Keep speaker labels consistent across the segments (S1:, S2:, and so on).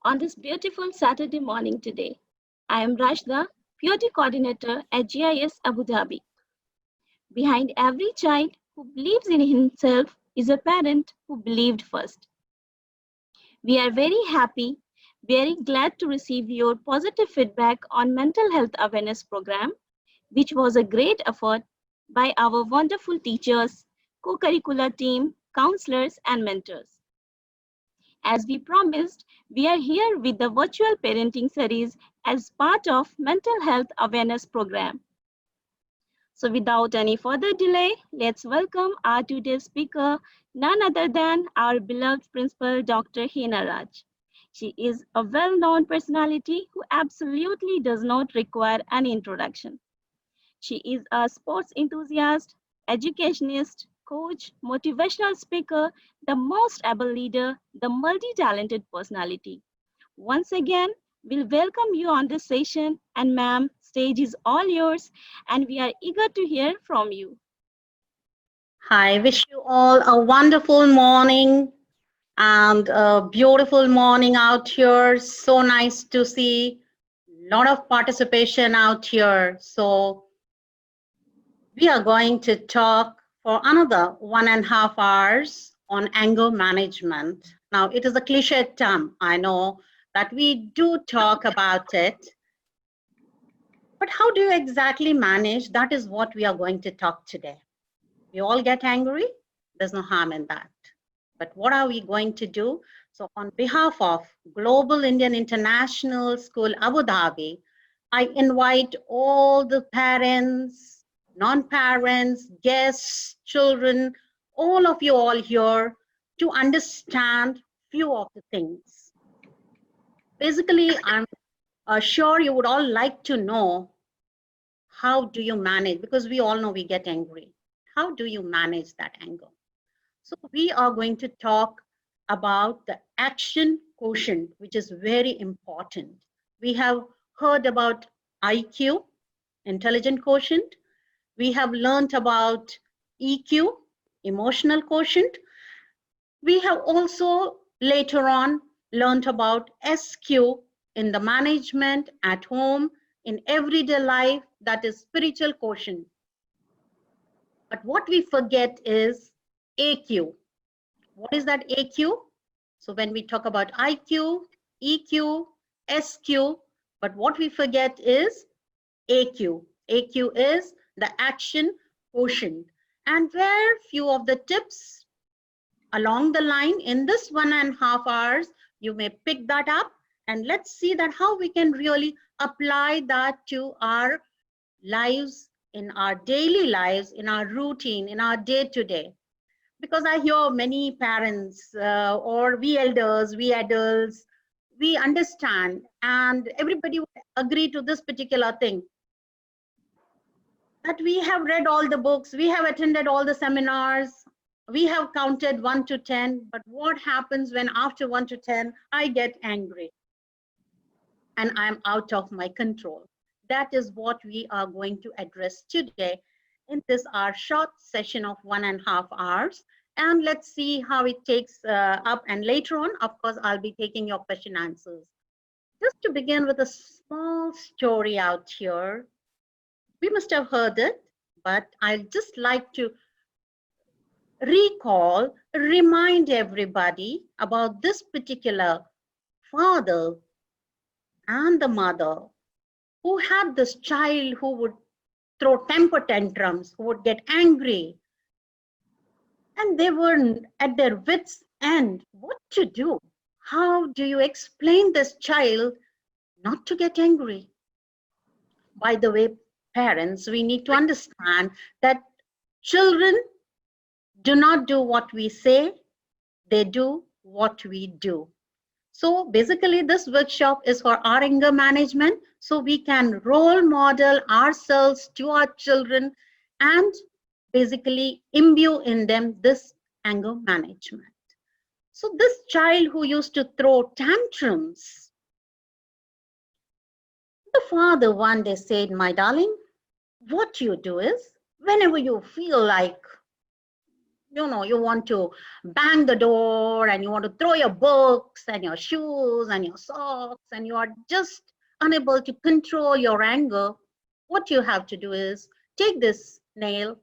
S1: on this beautiful Saturday morning today. I am Rashda, Purity Coordinator at GIS Abu Dhabi. Behind every child who believes in himself is a parent who believed first. We are very happy, very glad to receive your positive feedback on mental health awareness program, which was a great effort by our wonderful teachers, co-curricular team, counselors, and mentors. As we promised, we are here with the virtual parenting series as part of Mental Health Awareness Program. So without any further delay, let's welcome our today's speaker, none other than our beloved principal, Dr. Heena Rachh. She is a well-known personality who absolutely does not require an introduction. She is a sports enthusiast, educationist, coach, motivational speaker, the most able leader, the multi-talented personality. Once again, we'll welcome you on this session, and ma'am, stage is all yours, and we are eager to hear from you.
S2: Hi, wish you all a wonderful morning and a beautiful morning out here. So nice to see a lot of participation out here. So we are going to talk for another 1.5 hours on anger management. Now, it is a cliche term. I know that we do talk about it, but how do you exactly manage? That is what we are going to talk today. We all get angry. There's no harm in that. But what are we going to do? So on behalf of Global Indian International School Abu Dhabi, I invite all the parents, non-parents, guests, children, all of you all here to understand few of the things. Basically, I'm sure you would all like to know how do you manage, because we all know we get angry. How do you manage that anger? So we are going to talk about the action quotient, which is very important. We have heard about IQ, intelligent quotient. We have learned about EQ, emotional quotient. We have also later on learned about SQ in the management, at home, in everyday life, that is spiritual quotient. But what we forget is AQ. What is that AQ? So when we talk about IQ, EQ, SQ, but what we forget is AQ. AQ is the action quotient. And where few of the tips along the line in this 1.5 hours, you may pick that up, and let's see that how we can really apply that to our lives, in our daily lives, in our routine, in our day-to-day. Because I hear many parents or we elders, we adults, we understand, and everybody would agree to this particular thing, that we have read all the books, we have attended all the seminars, we have counted 1 to 10, but what happens when after 1 to 10, I get angry and I'm out of my control? That is what we are going to address today in this our short session of 1.5 hours. And let's see how it takes up. And later on, of course, I'll be taking your question answers. Just to begin with a small story out here. We must have heard it, but I'd just like to remind everybody about this particular father and the mother who had this child who would throw temper tantrums, who would get angry. And they were at their wits' end. What to do? How do you explain this child not to get angry? By the way, parents, we need to understand that children do not do what we say, they do what we do. So basically, this workshop is for our anger management, so we can role model ourselves to our children and basically imbue in them this anger management. So this child who used to throw tantrums, the father one day said, "My darling, what you do is, whenever you feel like you want to bang the door and you want to throw your books and your shoes and your socks and you are just unable to control your anger, what you have to do is take this nail,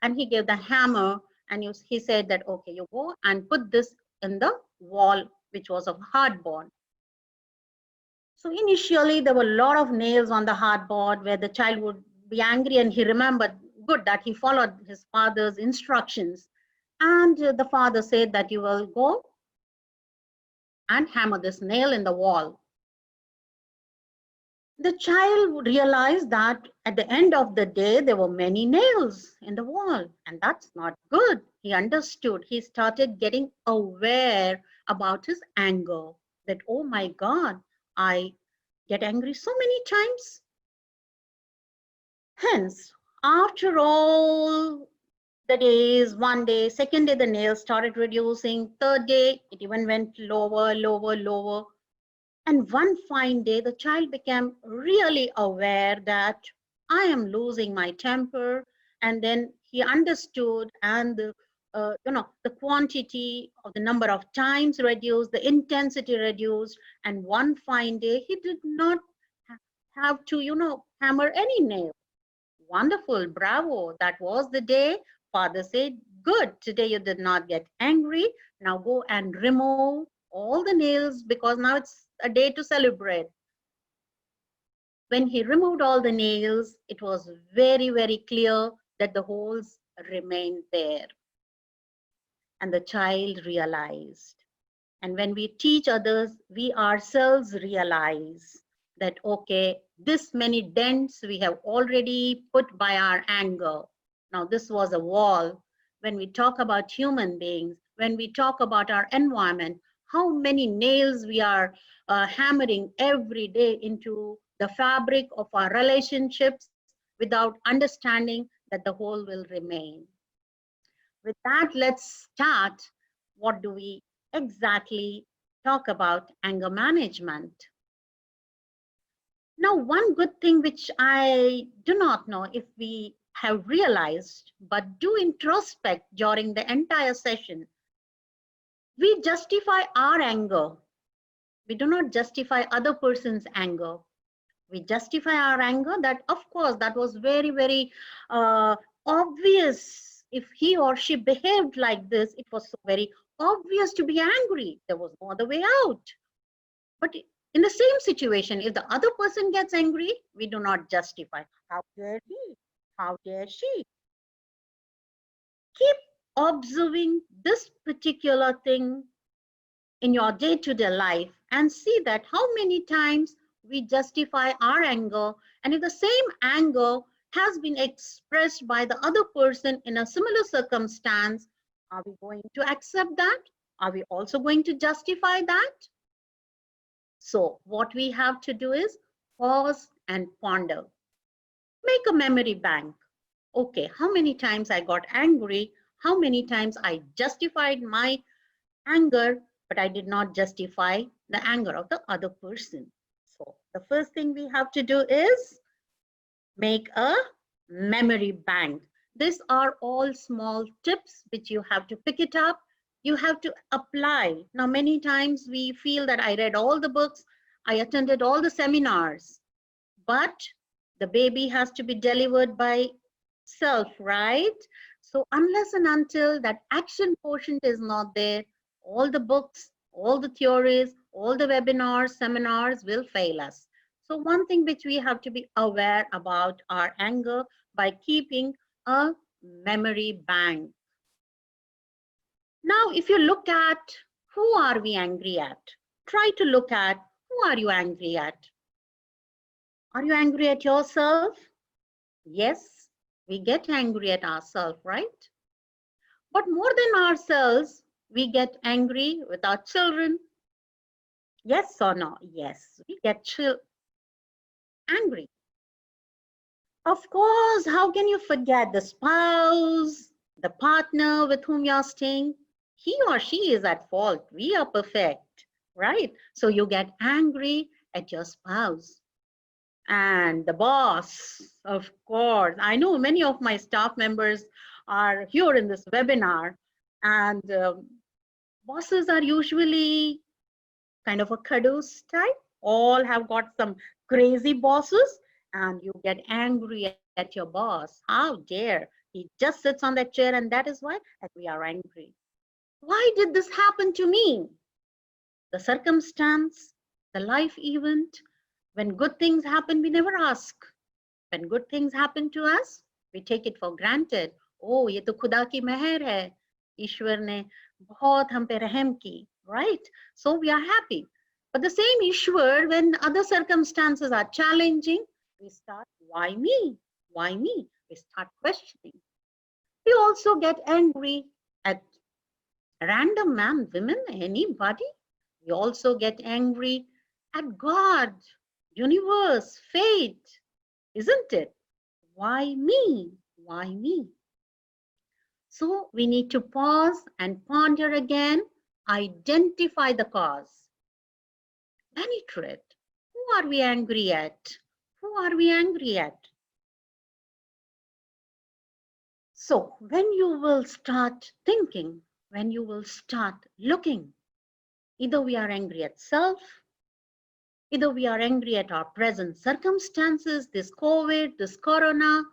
S2: and he gave the hammer, and he said that, okay, you go and put this in the wall, which was of hardboard. So initially, there were a lot of nails on the hardboard where the child would be angry, and he remembered good that he followed his father's instructions. And the father said that you will go and hammer this nail in the wall. The child would realize that at the end of the day, there were many nails in the wall, and that's not good. He understood. He started getting aware about his anger that, oh my God, I get angry so many times. Hence, after all the days, one day, second day, the nails started reducing. Third day, it even went lower, lower, lower. And one fine day, the child became really aware that I am losing my temper. And then he understood, and the quantity of the number of times reduced, the intensity reduced. And one fine day, he did not have to, hammer any nail. Wonderful, bravo. That was the day. Father said, good, today you did not get angry. Now go and remove all the nails because now it's a day to celebrate. When he removed all the nails, it was very, very clear that the holes remained there. And the child realized. And when we teach others, we ourselves realize that, okay, this many dents we have already put by our anger. Now, this was a wall. When we talk about human beings, when we talk about our environment, how many nails we are hammering every day into the fabric of our relationships without understanding that the whole will remain. With that, let's start. What do we exactly talk about anger management? Now, one good thing which I do not know if we have realized, but do introspect during the entire session, we justify our anger. We do not justify other person's anger. We justify our anger that, of course, that was very, very obvious. If he or she behaved like this, it was so very obvious to be angry. There was no other way out. But in the same situation, if the other person gets angry, we do not justify. How dare he? How dare she? Keep observing this particular thing in your day-to-day life and see that how many times we justify our anger, and if the same anger has been expressed by the other person in a similar circumstance, are we going to accept that? Are we also going to justify that? So what we have to do is pause and ponder. Make a memory bank. Okay, how many times I got angry? How many times I justified my anger, but I did not justify the anger of the other person? So the first thing we have to do is make a memory bank. These are all small tips which you have to pick it up. You have to apply. Now, many times we feel that I read all the books, I attended all the seminars, but the baby has to be delivered by self, right? So unless and until that action quotient is not there, all the books, all the theories, all the webinars, seminars will fail us. So one thing which we have to be aware about our anger by keeping a memory bank. Now, if you look at who are we angry at, try to look at who are you angry at. Are you angry at yourself? Yes, we get angry at ourselves, right? But more than ourselves, we get angry with our children. Yes or no? Yes, we get angry. Of course, how can you forget the spouse, the partner with whom you're staying? He or she is at fault. We are perfect, right? So you get angry at your spouse. And the boss, of course. I know many of my staff members are here in this webinar, And bosses are usually kind of a caduce type. All have got some crazy bosses, and you get angry at your boss. How dare he just sits on that chair, and that is why and we are angry. Why did this happen to me? The circumstance, the life event. When good things happen, we never ask. When good things happen to us, we take it for granted. Oh, ये तो खुदा की मेहर है. ईश्वर ने बहुत हम पे रहम की, right? So we are happy. But the same Ishwar, when other circumstances are challenging, we start, why me? Why me? We start questioning. We also get angry at random man, women, anybody. We also get angry at God, universe, fate, isn't it? Why me? Why me? So we need to pause and ponder again, identify the cause, penetrate. Who are we angry at? Who are we angry at? So when you will start thinking, when you will start looking, either we are angry at self, either we are angry at our present circumstances, this COVID, this corona,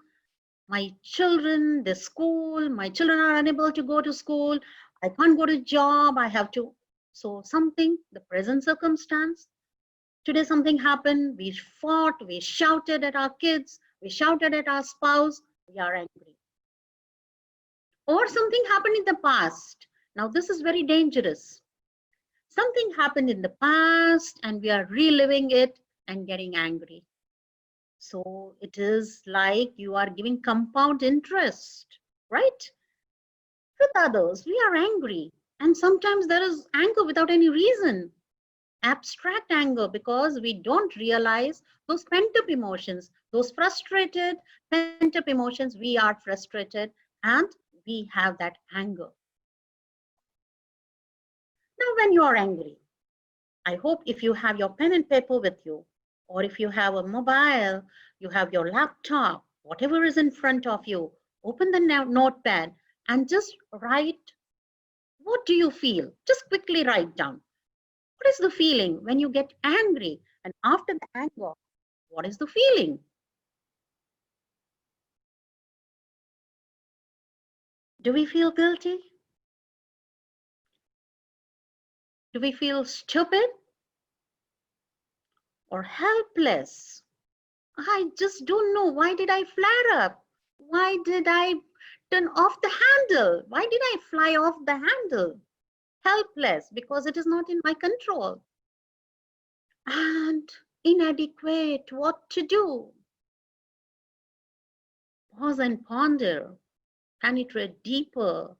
S2: my children, the school, my children are unable to go to school, I can't go to job, I have to. So something, the present circumstance, today something happened, we fought, we shouted at our kids, we shouted at our spouse, we are angry. Or something happened in the past. Now this is very dangerous. Something happened in the past and we are reliving it and getting angry. So it is like you are giving compound interest, right? With others, we are angry. And sometimes there is anger without any reason. Abstract anger because we don't realize those pent up emotions, those frustrated, pent up emotions. We are frustrated and we have that anger. Now, when you are angry, I hope if you have your pen and paper with you, or if you have a mobile, you have your laptop, whatever is in front of you, open the notepad and just write, what do you feel? Just quickly write down. What is the feeling when you get angry? And after the anger, what is the feeling? Do we feel guilty? Do we feel stupid or helpless? I just don't know. Why did I flare up? Why did I turn off the handle? Why did I fly off the handle? Helpless because it is not in my control. And inadequate, what to do? Pause and ponder, penetrate deeper.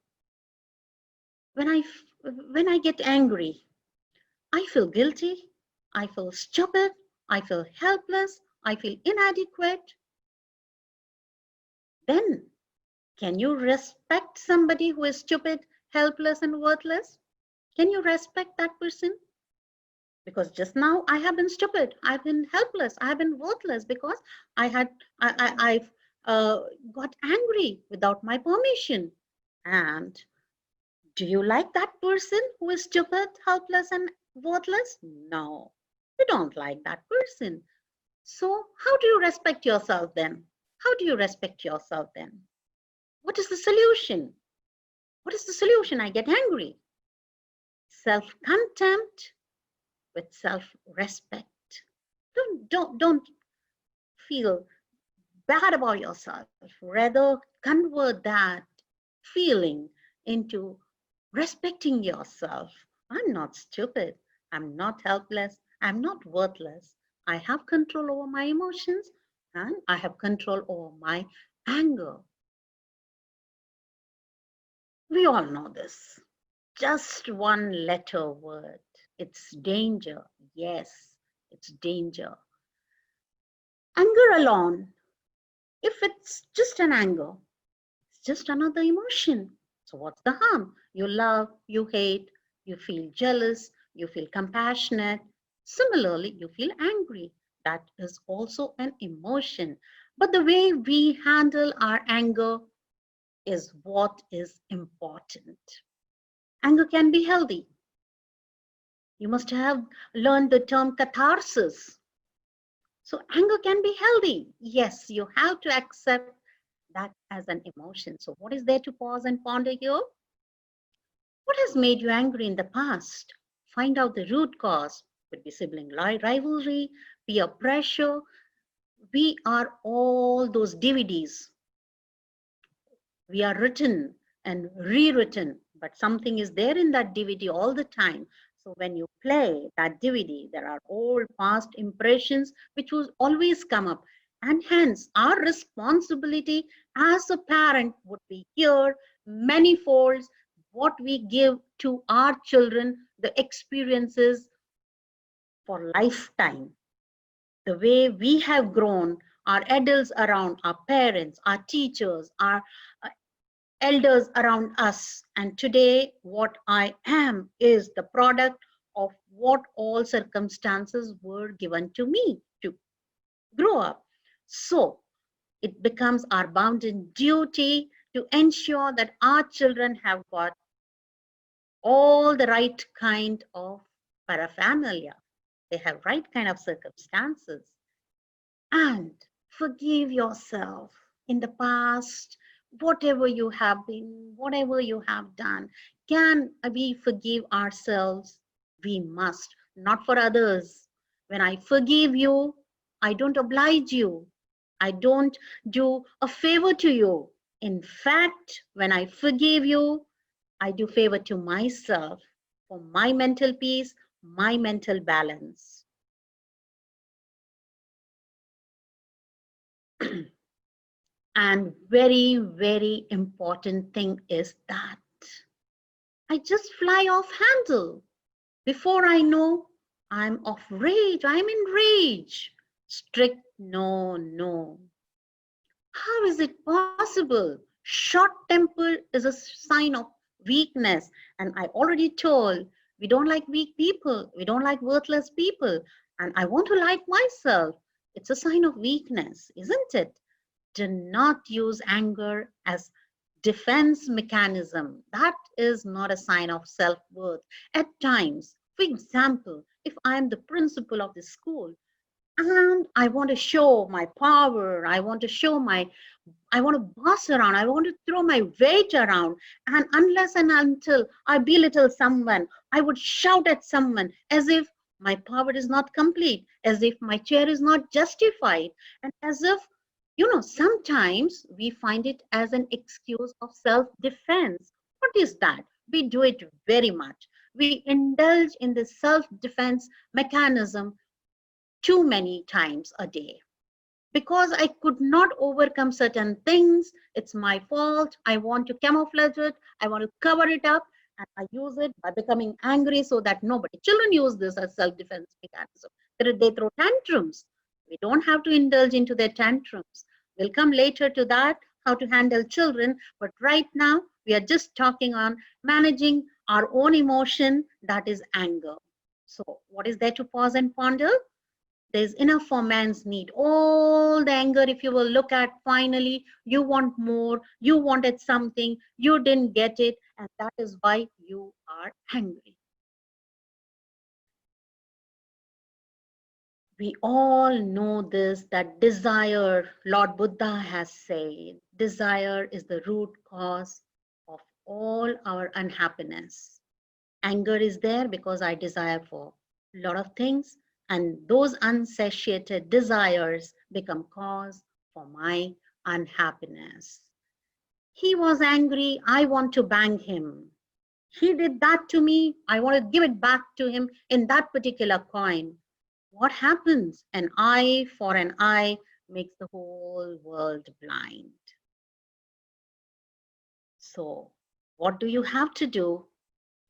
S2: When I get angry, I feel guilty, I feel stupid, I feel helpless, I feel inadequate. Then can you respect somebody who is stupid, helpless, and worthless? Can you respect that person? Because just now I have been stupid, I've been helpless, I have been worthless because I've got angry without my permission. And do you like that person who is stupid, helpless, and worthless? No, you don't like that person. So how do you respect yourself then? How do you respect yourself then? What is the solution? What is the solution? I get angry. Self-contempt with self-respect. Don't feel bad about yourself. Rather, convert that feeling into respecting yourself. I'm not stupid. I'm not helpless. I'm not worthless. I have control over my emotions and I have control over my anger. We all know this. Just one letter word. It's danger. Yes, it's danger. Anger alone, if it's just an anger, it's just another emotion. So what's the harm? You love, you hate, you feel jealous, you feel compassionate. Similarly, you feel angry. That is also an emotion. But the way we handle our anger is what is important. Anger can be healthy. You must have learned the term catharsis. So anger can be healthy. Yes, you have to accept that as an emotion. So what is there to pause and ponder here? What has made you angry in the past? Find out the root cause. Could be sibling rivalry, peer pressure. We are all those DVDs. We are written and rewritten, but something is there in that DVD all the time. So when you play that DVD, there are old past impressions which will always come up. And hence, our responsibility as a parent would be here manifolds what we give to our children, the experiences for lifetime. The way we have grown, our adults around, our parents, our teachers, our elders around us. And today, what I am is the product of what all circumstances were given to me to grow up. So it becomes our bounden duty to ensure that our children have got all the right kind of paraphernalia. They have right kind of circumstances. And forgive yourself in the past, whatever you have been, whatever you have done. Can we forgive ourselves? We must, not for others. When I forgive you, I don't oblige you. I don't do a favor to you. In fact, when I forgive you, I do favor to myself for my mental peace, my mental balance. And very, very important thing is that I just fly off handle. Before I know, I'm off rage. I'm in rage. Strict no, no. How is it possible? Short temper is a sign of weakness. And I already told, we don't like weak people. We don't like worthless people. And I want to like myself. It's a sign of weakness, isn't it? Do not use anger as defense mechanism. That is not a sign of self-worth. At times, for example, if I am the principal of the school and I want to show my power, I want to boss around, I want to throw my weight around, and unless and until I belittle someone, I would shout at someone as if my power is not complete, as if my chair is not justified, and as if, sometimes we find it as an excuse of self defense. What is that? We do it very much. We indulge in the self defense mechanism too many times a day because I could not overcome certain things. It's my fault. I want to camouflage it. I want to cover it up. And I use it by becoming angry so that nobody. Children use this as self-defense mechanism. They throw tantrums. We don't have to indulge into their tantrums. We'll come later to that, how to handle children. But right now, we are just talking on managing our own emotion, that is anger. So what is there to pause and ponder? There's enough for man's need. All the anger, if you will look at, finally, you want more, you wanted something, you didn't get it, and that is why you are angry. We all know this, that desire, Lord Buddha has said, desire is the root cause of all our unhappiness. Anger is there because I desire for a lot of things, and those unsatiated desires become cause for my unhappiness. He was angry, I want to bang him. He did that to me, I want to give it back to him in that particular coin. What happens? An eye for an eye makes the whole world blind. So, what do you have to do?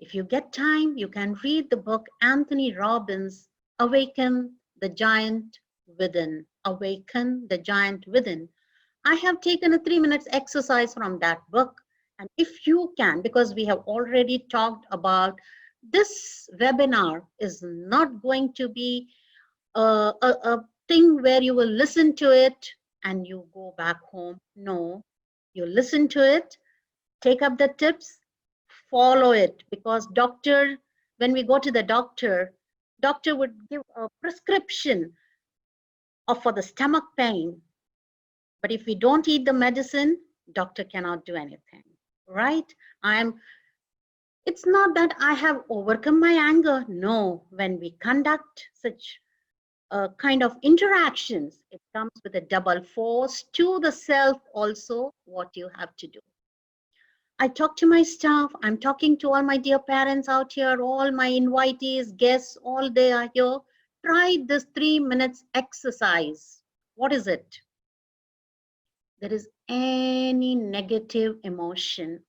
S2: If you get time, you can read the book Anthony Robbins, Awaken the Giant Within. Awaken the Giant Within. I have taken a 3 minutes exercise from that book. And if you can, because we have already talked about this webinar is not going to be a thing where you will listen to it and you go back home. No, you listen to it, take up the tips, follow it, because doctor, when we go to the doctor would give a prescription of for the stomach pain. But if we don't eat the medicine, doctor cannot do anything, right? It's not that I have overcome my anger. No, when we conduct such kind of interactions, it comes with a double force to the self also what you have to do. I talk to my staff. I'm talking to all my dear parents out here, all my invitees, guests, all they are here. Try this 3 minutes exercise. What is it? There is any negative emotion.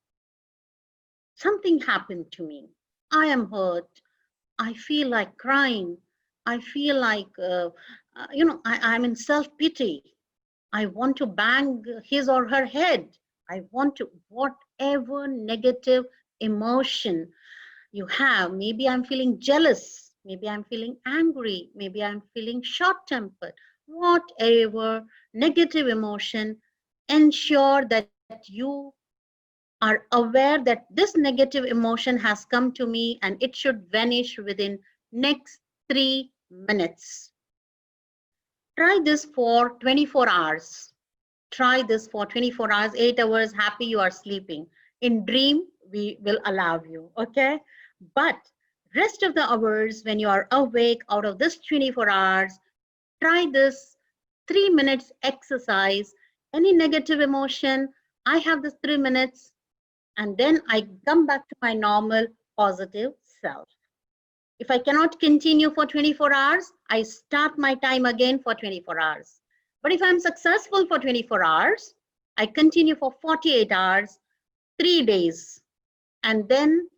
S2: Something happened to me. I am hurt. I feel like crying. I feel like, I'm in self-pity. I want to bang his or her head. I want to, whatever negative emotion you have. Maybe I'm feeling jealous. Maybe I'm feeling angry. Maybe I'm feeling short-tempered. Whatever negative emotion, ensure that you are aware that this negative emotion has come to me and it should vanish within next 3 minutes. Try this for 24 hours. Try this for 24 hours, 8 hours, happy you are sleeping. In dream, we will allow you, okay? But rest of the hours when you are awake out of this 24 hours, try this 3 minutes exercise. Any negative emotion, I have this 3 minutes, and then I come back to my normal positive self. If I cannot continue for 24 hours, I start my time again for 24 hours. But if I'm successful for 24 hours, I continue for 48 hours, 3 days. And then,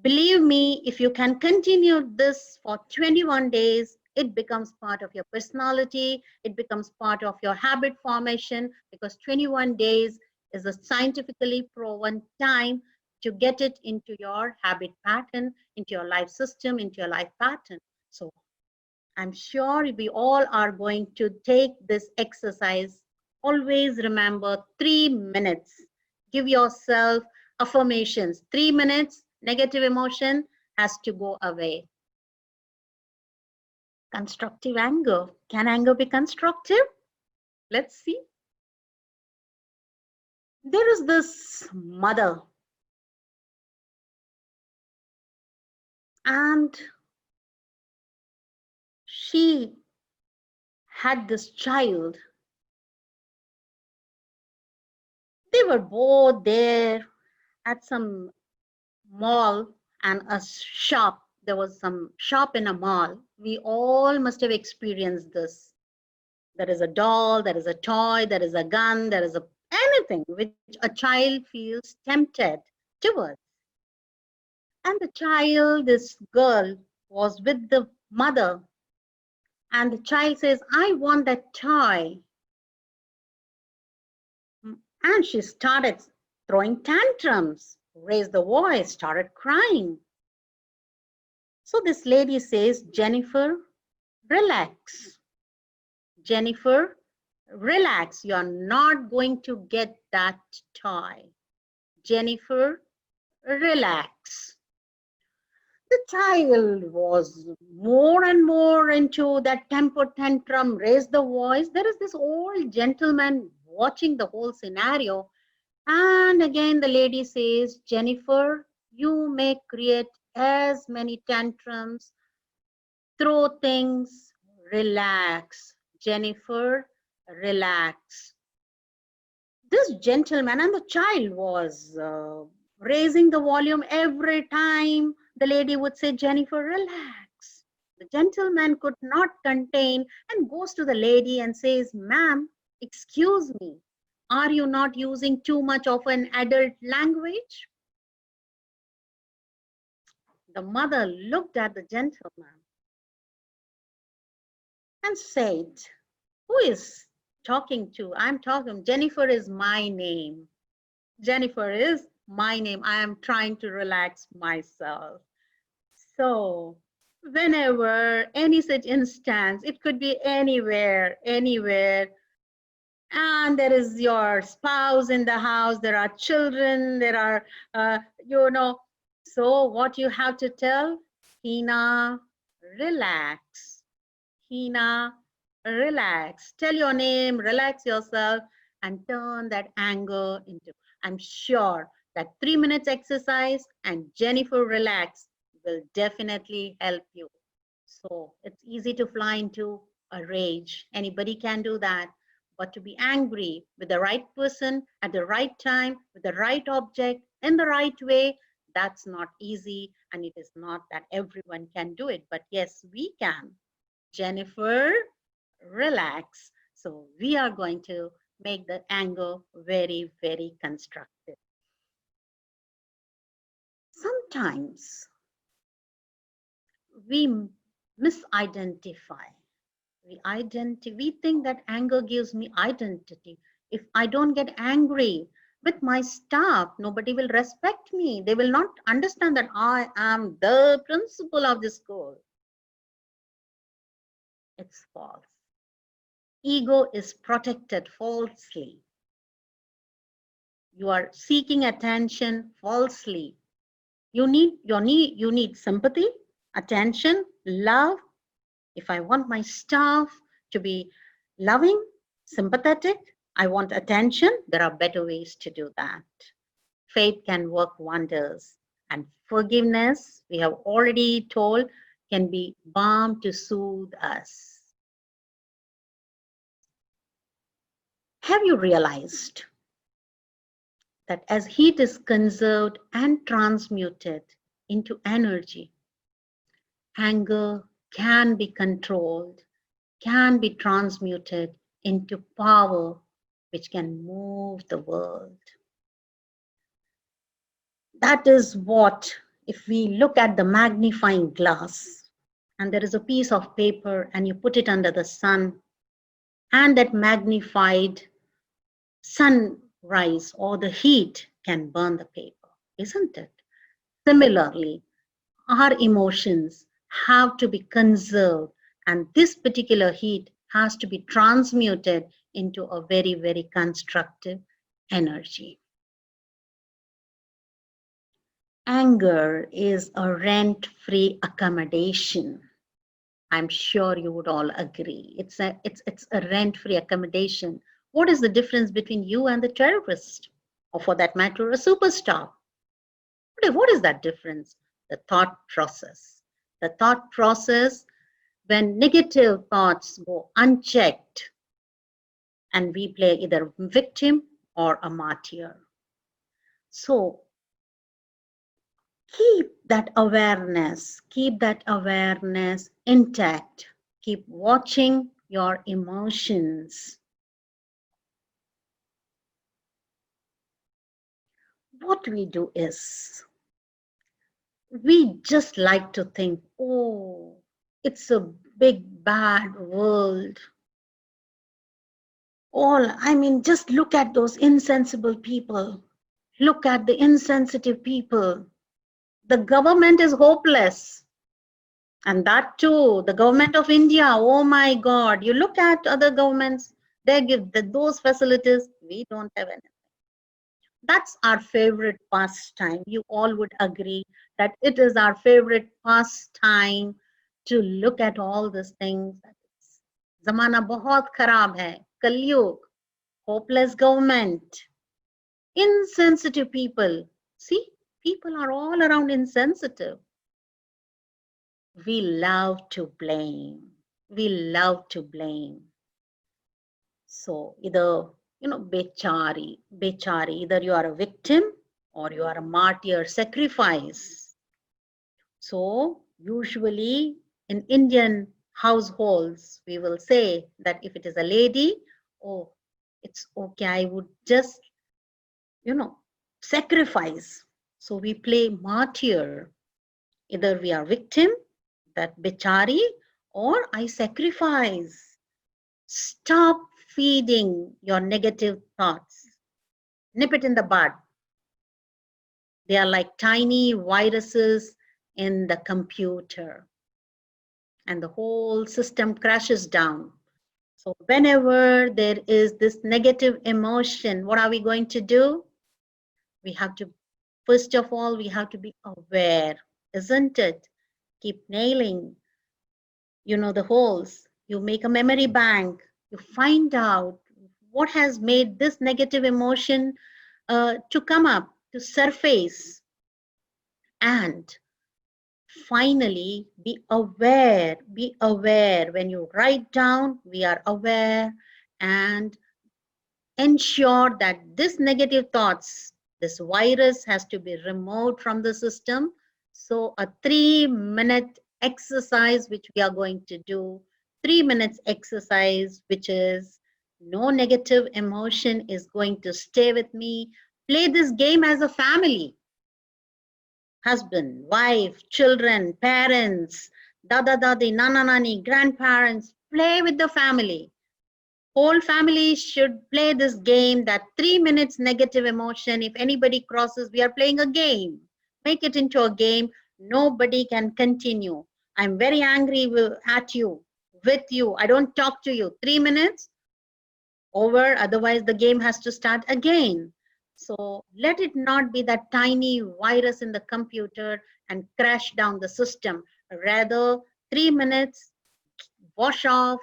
S2: believe me, if you can continue this for 21 days, it becomes part of your personality. It becomes part of your habit formation, because 21 days is a scientifically proven time to get it into your habit pattern, into your life system, into your life pattern. So I'm sure we all are going to take this exercise. Always remember 3 minutes. Give yourself affirmations. 3 minutes, negative emotion has to go away. Constructive anger. Can anger be constructive? Let's see. There is this mother, and she had this child. They were both there at some mall and a shop. There was some shop in a mall. We all must have experienced this. There is a doll, there is a toy, there is a gun, there is anything which a child feels tempted towards. And the child, this girl, was with the mother. And the child says, I want that toy. And she started throwing tantrums, raised the voice, started crying. So this lady says, Jennifer, relax. Jennifer, relax. You're not going to get that toy. Jennifer, relax. The child was more and more into that temper tantrum, raised the voice. There is this old gentleman watching the whole scenario. And again, the lady says, Jennifer, you may create as many tantrums, throw things, relax. Jennifer, relax. This gentleman and the child was raising the volume every time the lady would say, Jennifer, relax. The gentleman could not contain and goes to the lady and says, ma'am, excuse me, are you not using too much of an adult language? The mother looked at the gentleman and said, who is talking to? I'm talking, Jennifer is my name. Jennifer is my name. I am trying to relax myself. So whenever any such instance, it could be anywhere, and there is your spouse in the house, there are children, there are, you know, so what you have to tell, Hina, relax. Hina, relax. Tell your name, relax yourself, and turn that anger into. I'm sure that 3 minutes exercise and Jennifer relax will definitely help you. So it's easy to fly into a rage. Anybody can do that. But to be angry with the right person at the right time, with the right object, in the right way, that's not easy. And it is not that everyone can do it. But yes, we can. Jennifer, relax. So we are going to make the anger very, very constructive. Sometimes we misidentify. We think that anger gives me identity. If I don't get angry with my staff, nobody will respect me. They will not understand that I am the principal of the school. It's false. Ego is protected falsely. You are seeking attention falsely. You need sympathy, attention, love. If I want my staff to be loving, sympathetic, I want attention, there are better ways to do that. Faith can work wonders. And forgiveness, we have already told, can be balm to soothe us. Have you realized that as heat is conserved and transmuted into energy, anger can be controlled, can be transmuted into power which can move the world. That is what, if we look at the magnifying glass and there is a piece of paper and you put it under the sun, and that magnified sunrise or the heat can burn the paper, isn't it? Similarly, our emotions have to be conserved, and this particular heat has to be transmuted into a very, very constructive energy. Anger is a rent-free accommodation. I'm sure you would all agree. It's a rent-free accommodation. What is the difference between you and the terrorist, or for that matter, a superstar? What is that difference? The thought process. The thought process, when negative thoughts go unchecked, and we play either victim or a martyr. So keep that awareness intact. Keep watching your emotions. What we do is, we just like to think, oh, it's a big bad world. Just look at those insensible people. Look at the insensitive people. The government is hopeless. And that too, the government of India, oh my God, you look at other governments, they give those facilities, we don't have anything. That's our favorite pastime. You all would agree that it is our favorite pastime to look at all these things. Zamana bahut kharab hai, Kalyug, hopeless government, insensitive people. See, people are all around insensitive. We love to blame. We love to blame. So either, bechari, either you are a victim or you are a martyr, sacrifice. So usually in Indian households, we will say that if it is a lady, oh, it's okay, I would just, sacrifice. So we play martyr. Either we are victim, that bechari, or I sacrifice. Stop feeding your negative thoughts. Nip it in the bud. They are like tiny viruses in the computer, and the whole system crashes down. So whenever there is this negative emotion, what are we going to do? We have to, first of all, we have to be aware, isn't it? Keep nailing, the holes. You make a memory bank. You find out what has made this negative emotion to come up, to surface. And finally, be aware. When you write down, we are aware, and ensure that this negative thoughts, this virus has to be removed from the system. So a 3-minute exercise, which we are going to do, 3 minutes exercise, which is no negative emotion is going to stay with me. Play this game as a family, husband, wife, children, parents, dada dadi, nana nani, grandparents. Play with the family. Whole family should play this game, that 3 minutes negative emotion. If anybody crosses, we are playing a game. Make it into a game. Nobody can continue. I'm very angry at you, with you. I don't talk to you. 3 minutes over, otherwise the game has to start again. So let it not be that tiny virus in the computer and crash down the system. Rather, 3 minutes, wash off,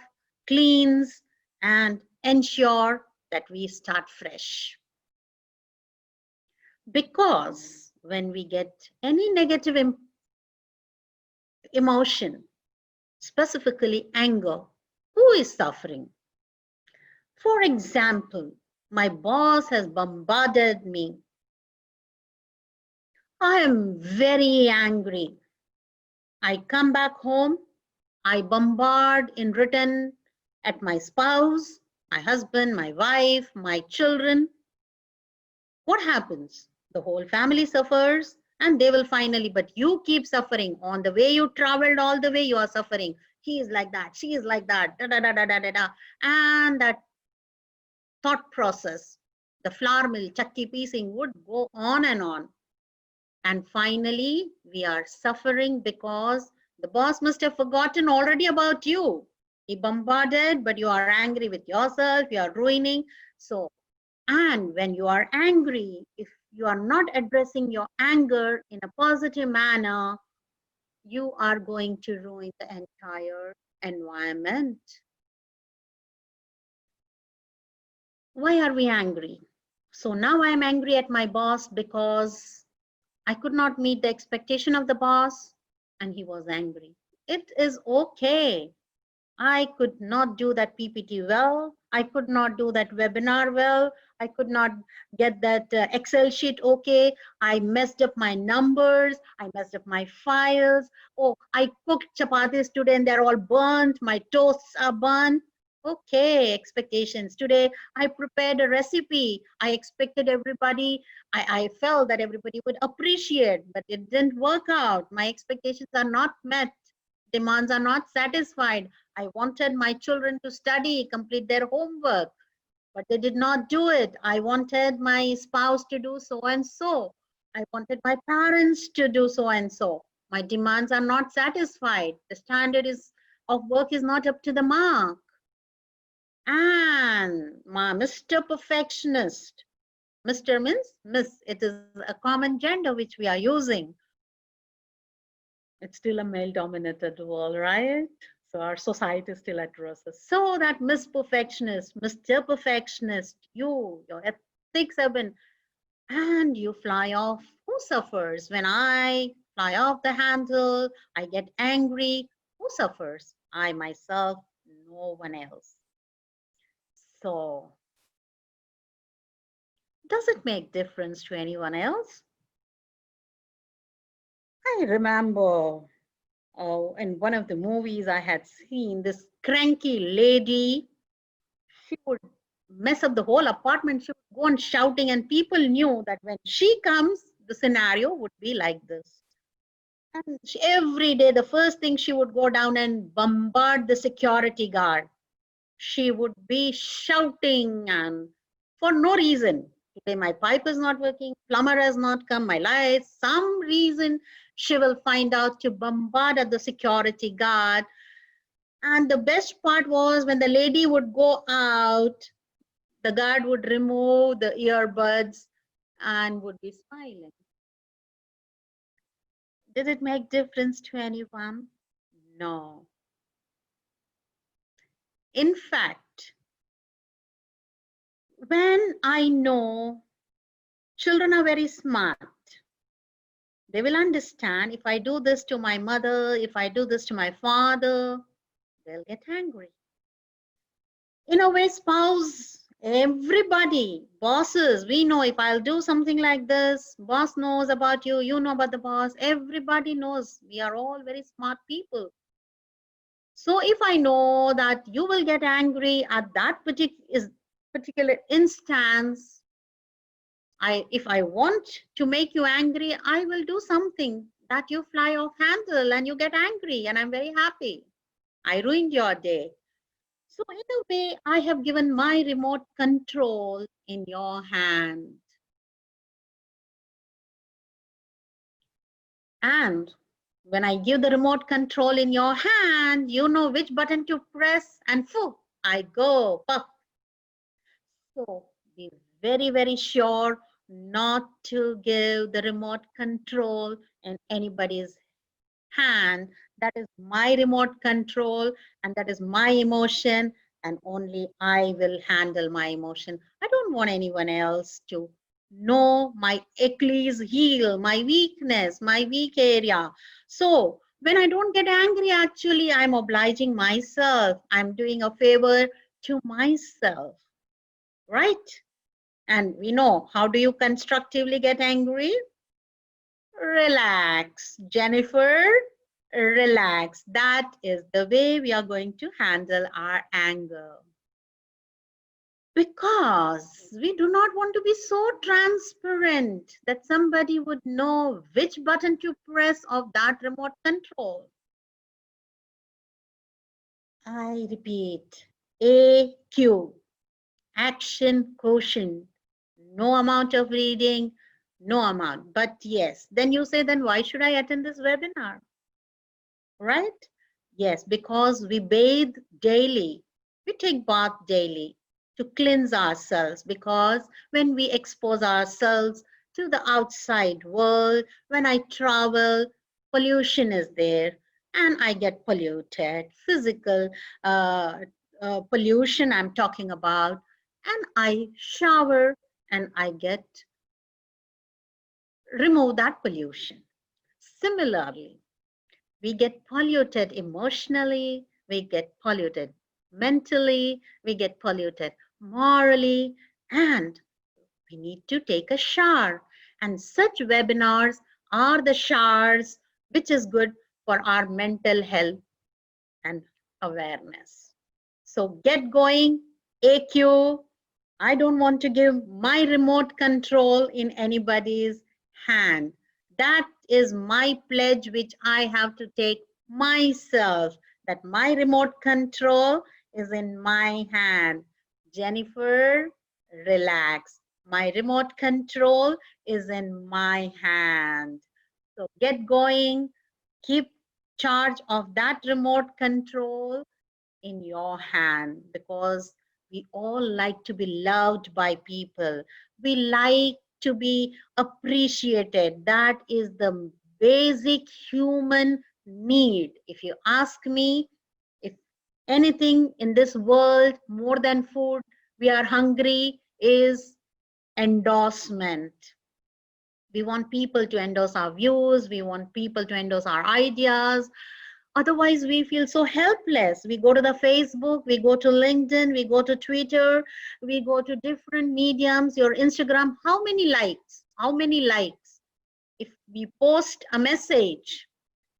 S2: cleanse, and ensure that we start fresh. Because when we get any negative emotion, specifically anger, who is suffering? For example, my boss has bombarded me. I am very angry. I come back home, I bombard in written at my spouse, my husband, my wife, my children. What happens? The whole family suffers, and they will finally, but you keep suffering. On the way you traveled, all the way you are suffering. He is like that, she is like that, da da da da da da da. And that thought process, the flour mill, chakki piecing would go on and on. And finally, we are suffering because the boss must have forgotten already about you. He bombarded, but you are angry with yourself, you are ruining. So, and when you are angry, if you are not addressing your anger in a positive manner, you are going to ruin the entire environment. Why are we angry? So now I am angry at my boss because I could not meet the expectation of the boss and he was angry. It is okay. I could not do that PPT well. I could not do that webinar well. I could not get that Excel sheet okay. I messed up my numbers. I messed up my files. Oh, I cooked chapatis today and they're all burnt. My toasts are burnt. Okay, expectations. Today, I prepared a recipe. I expected everybody, I felt that everybody would appreciate, but it didn't work out. My expectations are not met. Demands are not satisfied. I wanted my children to study, complete their homework, but they did not do it. I wanted my spouse to do so and so. I wanted my parents to do so and so. My demands are not satisfied. The standard of work is not up to the mark. And my Mr. Perfectionist. Mr. means Miss. It is a common gender which we are using. It's still a male dominated world, right? So our society is still at risk. So that Miss Perfectionist, Mr. Perfectionist, your ethics have been, and you fly off. Who suffers? When I fly off the handle, I get angry. Who suffers? I myself, no one else. So does it make difference to anyone else? I remember in one of the movies I had seen, this cranky lady, she would mess up the whole apartment. She would go on shouting, and people knew that when she comes, the scenario would be like this. And every day, the first thing she would go down and bombard the security guard. She would be shouting and for no reason. Today my pipe is not working, plumber has not come, my lights, some reason she will find out to bombard at the security guard. And the best part was when the lady would go out, the guard would remove the earbuds and would be smiling. Did it make difference to anyone? No. In fact, when I know children are very smart, they will understand if I do this to my mother, if I do this to my father, they'll get angry. In a way, spouse, everybody, bosses, we know if I'll do something like this, boss knows about you, you know about the boss, everybody knows. We are all very smart people. So if I know that you will get angry at that particular instance, if I want to make you angry, I will do something that you fly off handle and you get angry, and I'm very happy. I ruined your day. So in a way, I have given my remote control in your hand. And when I give the remote control in your hand, you know which button to press, and poof, I go. Puff. So be very, very sure not to give the remote control in anybody's hand. That is my remote control, and that is my emotion, and only I will handle my emotion. I don't want anyone else to know my Achilles heel, my weakness, my weak area. So when I don't get angry, actually, I'm obliging myself. I'm doing a favor to myself, right? And we know, how do you constructively get angry? Relax, Jennifer, relax. That is the way we are going to handle our anger. Because we do not want to be so transparent that somebody would know which button to press of that remote control. I repeat, AQ, action quotient. No amount of reading, no amount. But yes, then you say, then why should I attend this webinar? Right? Yes, because we bathe daily. We take bath daily to cleanse ourselves, because when we expose ourselves to the outside world, when I travel, pollution is there and I get polluted. Physical uh, pollution I'm talking about, and I shower and I get remove that pollution. Similarly, we get polluted emotionally, we get polluted mentally, we get polluted morally, and we need to take a shower. And such webinars are the showers which is good for our mental health and awareness. So get going, AQ. I don't want to give my remote control in anybody's hand. That is my pledge, which I have to take myself, that my remote control is in my hand. Jennifer, relax. My remote control is in my hand. So get going, keep charge of that remote control in your hand, because we all like to be loved by people. We like to be appreciated. That is the basic human need. If you ask me, if anything in this world more than food, we are hungry, is endorsement. We want people to endorse our views. We want people to endorse our ideas. Otherwise, we feel so helpless. We go to the Facebook, we go to LinkedIn, we go to Twitter, we go to different mediums, your Instagram. How many likes? How many likes? If we post a message,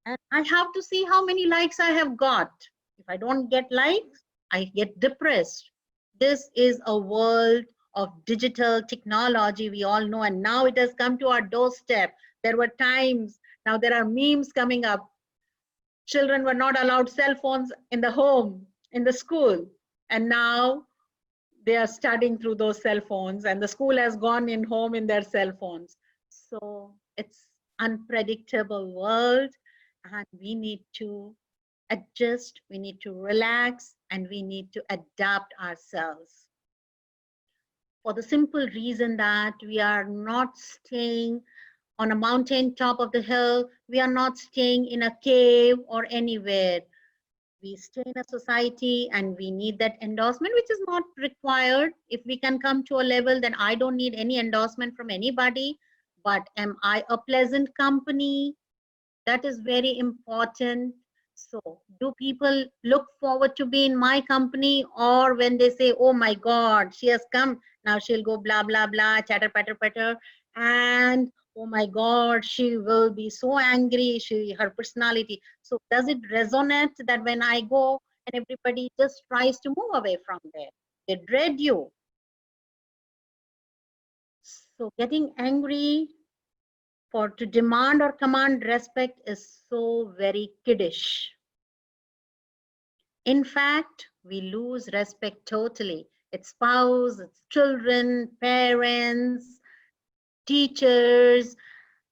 S2: and I have to see how many likes I have got. If I don't get likes, I get depressed. This is a world of digital technology, we all know, and now it has come to our doorstep. There were times, now there are memes coming up. Children were not allowed cell phones in the home, in the school, and now they are studying through those cell phones, and the school has gone in home in their cell phones. So it's unpredictable world, and we need to adjust, we need to relax, and we need to adapt ourselves. For the simple reason that we are not staying on a mountain top of the hill, we are not staying in a cave or anywhere. We stay in a society and we need that endorsement, which is not required. If we can come to a level, then I don't need any endorsement from anybody. But am I a pleasant company? That is very important. So do people look forward to be in my company, or when they say, oh my god, she has come, now she'll go blah blah blah, chatter patter patter, and oh my god, she will be so angry, her personality. So does it resonate that when I go and everybody just tries to move away from there, they dread you? So getting angry for to demand or command respect is so very kiddish. In fact, we lose respect totally. It's spouse, it's children, parents, teachers,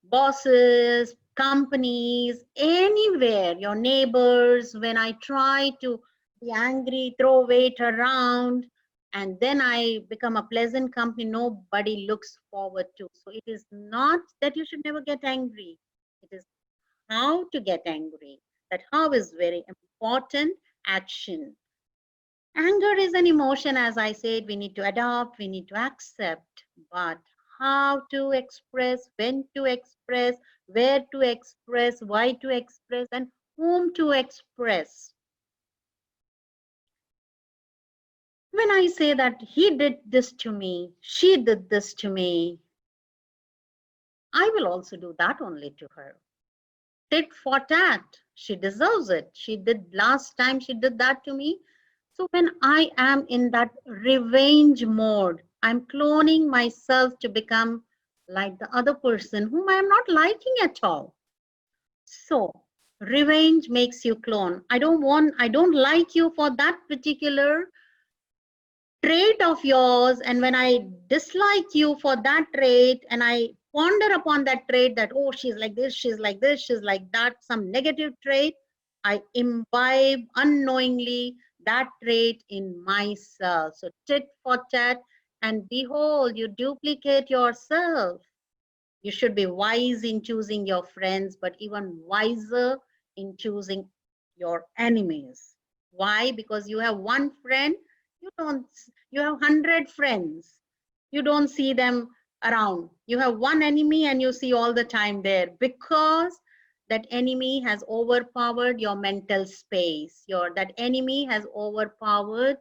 S2: bosses, companies, anywhere, your neighbors. When I try to be angry, throw weight around, and then I become a pleasant company, nobody looks forward to. So it is not that you should never get angry. It is how to get angry. That how is very important action. Anger is an emotion, as I said, we need to adopt, we need to accept, but how to express, when to express, where to express, why to express, and whom to express. When I say that he did this to me, she did this to me, I will also do that only to her. Tit for tat. She deserves it. She did last time, she did that to me. So when I am in that revenge mode, I'm cloning myself to become like the other person whom I am not liking at all. So revenge makes you clone. I don't like you for that particular trait of yours, and when I dislike you for that trait and I ponder upon that trait, that oh, she's like this, she's like this, she's like that, some negative trait, I imbibe unknowingly that trait in myself. So tit for tat, and behold, you duplicate yourself. You should be wise in choosing your friends, but even wiser in choosing your enemies. Why? Because you have one friend, you don't, you have 100 friends. You don't see them around. You have one enemy and you see all the time there, because that enemy has overpowered your mental space. That enemy has overpowered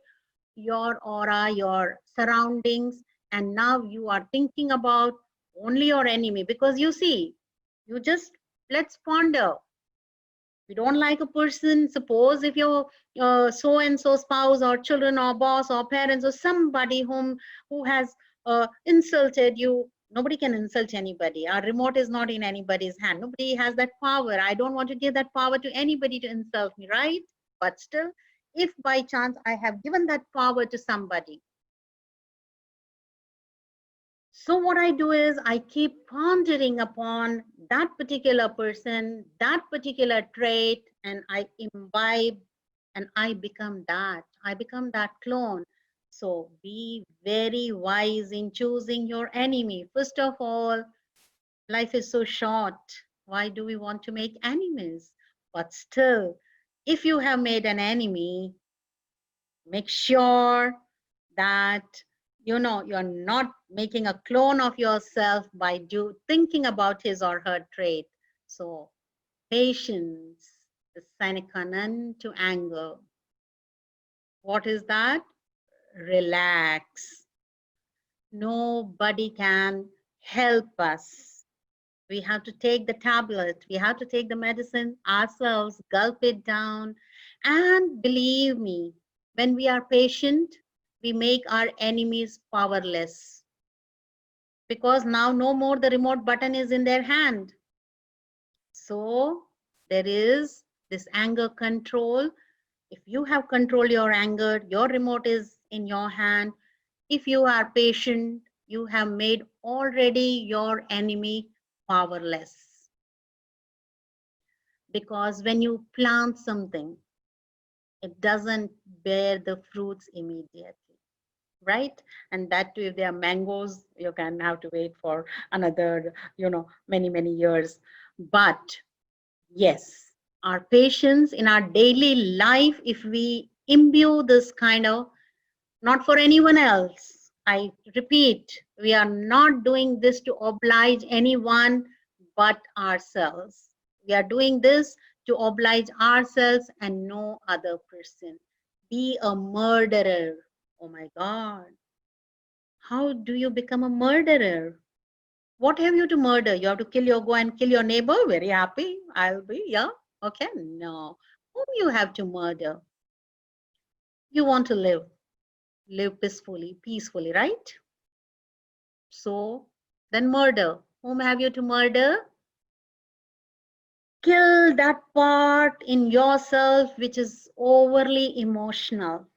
S2: your aura, your surroundings, and now you are thinking about only your enemy. Because you see, you just, let's ponder. We don't like a person, suppose if your so and so spouse or children or boss or parents or somebody who has insulted you. Nobody can insult anybody. Our remote is not in anybody's hand. Nobody has that power. I don't want to give that power to anybody to insult me, right? But still, if by chance I have given that power to somebody, so what I do is I keep pondering upon that particular person, that particular trait, and I imbibe and I become that. I become that clone. So be very wise in choosing your enemy. First of all, life is so short. Why do we want to make enemies? But still, if you have made an enemy, make sure that you're not making a clone of yourself by thinking about his or her trait. So patience is sine qua non to anger. What is that? Relax. Nobody can help us. We have to take the tablet, we have to take the medicine ourselves, gulp it down. And believe me, when we are patient, we make our enemies powerless, because now no more the remote button is in their hand. So there is this anger control. If you have controlled your anger, your remote is in your hand. If you are patient, you have made already your enemy powerless. Because when you plant something, it doesn't bear the fruits immediately, right? And that too, if they are mangoes, you can have to wait for another, many, many years. But yes, our patience in our daily life, if we imbue this kind of, not for anyone else. I repeat, we are not doing this to oblige anyone but ourselves. We are doing this to oblige ourselves and no other person. Be a murderer. Oh my God. How do you become a murderer? What have you to murder? You have to go and kill your neighbor? Very happy. I'll be, yeah. Okay. No. Whom you have to murder? You want to live peacefully, right? So then murder. Whom have you to murder? Kill that part in yourself which is overly emotional.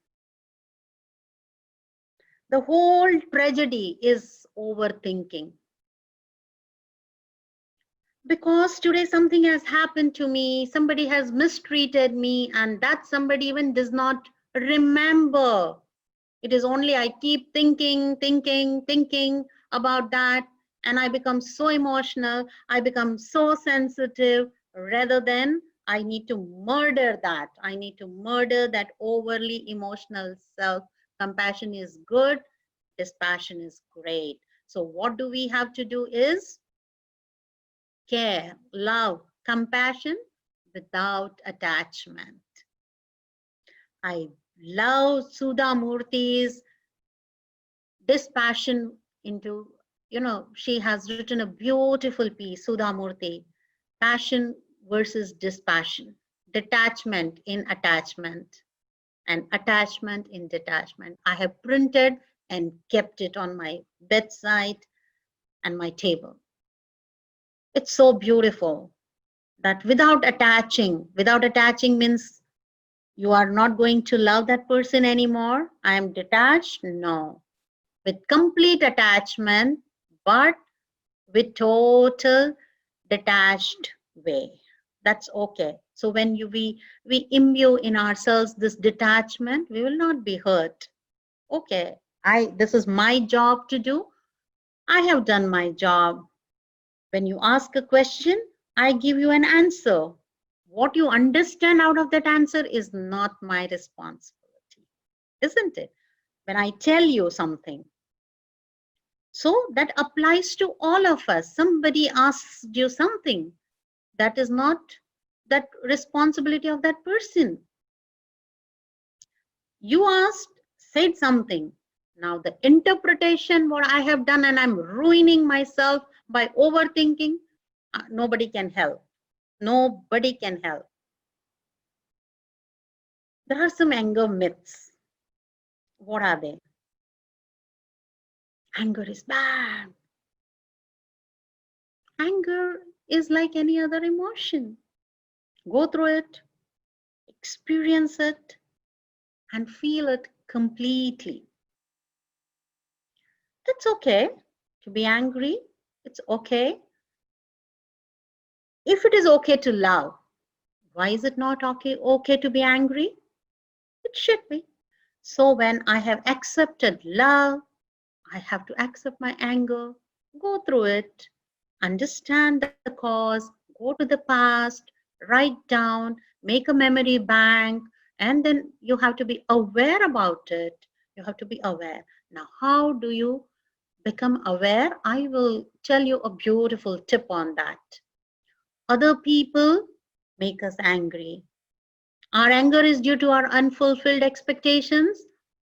S2: The whole tragedy is overthinking. Because today something has happened to me, somebody has mistreated me, and that somebody even does not remember. It is only I keep thinking about that, and I become so emotional, I become so sensitive, rather than I need to murder that. I need to murder that overly emotional self. Compassion is good, dispassion is great. So, what do we have to do is care, love, compassion without attachment. I love Sudha Murthy's dispassion into, she has written a beautiful piece, Sudha Murthy, passion versus dispassion, detachment in attachment, and attachment in detachment. I have printed and kept it on my bedside and my table. It's so beautiful that without attaching means you are not going to love that person anymore. I am detached. No, with complete attachment, but with total detached way. That's okay. So when we imbue in ourselves this detachment, we will not be hurt. Okay, this is my job to do. I have done my job. When you ask a question, I give you an answer. What you understand out of that answer is not my responsibility, isn't it? When I tell you something, so that applies to all of us. Somebody asks you something, that is not that responsibility of that person. You asked, said something. Now the interpretation, what I have done, and I'm ruining myself by overthinking, nobody can help. Nobody can help. There are some anger myths. What are they? Anger is bad. Anger is like any other emotion. Go through it, experience it, and feel it completely. It's okay to be angry. It's okay. If it is okay to love, why is it not okay to be angry? It should be. So when I have accepted love, I have to accept my anger, go through it, understand the cause, go to the past, write down, make a memory bank, and then you have to be aware about it. You have to be aware. Now, how do you become aware? I will tell you a beautiful tip on that. Other people make us angry. Our anger is due to our unfulfilled expectations.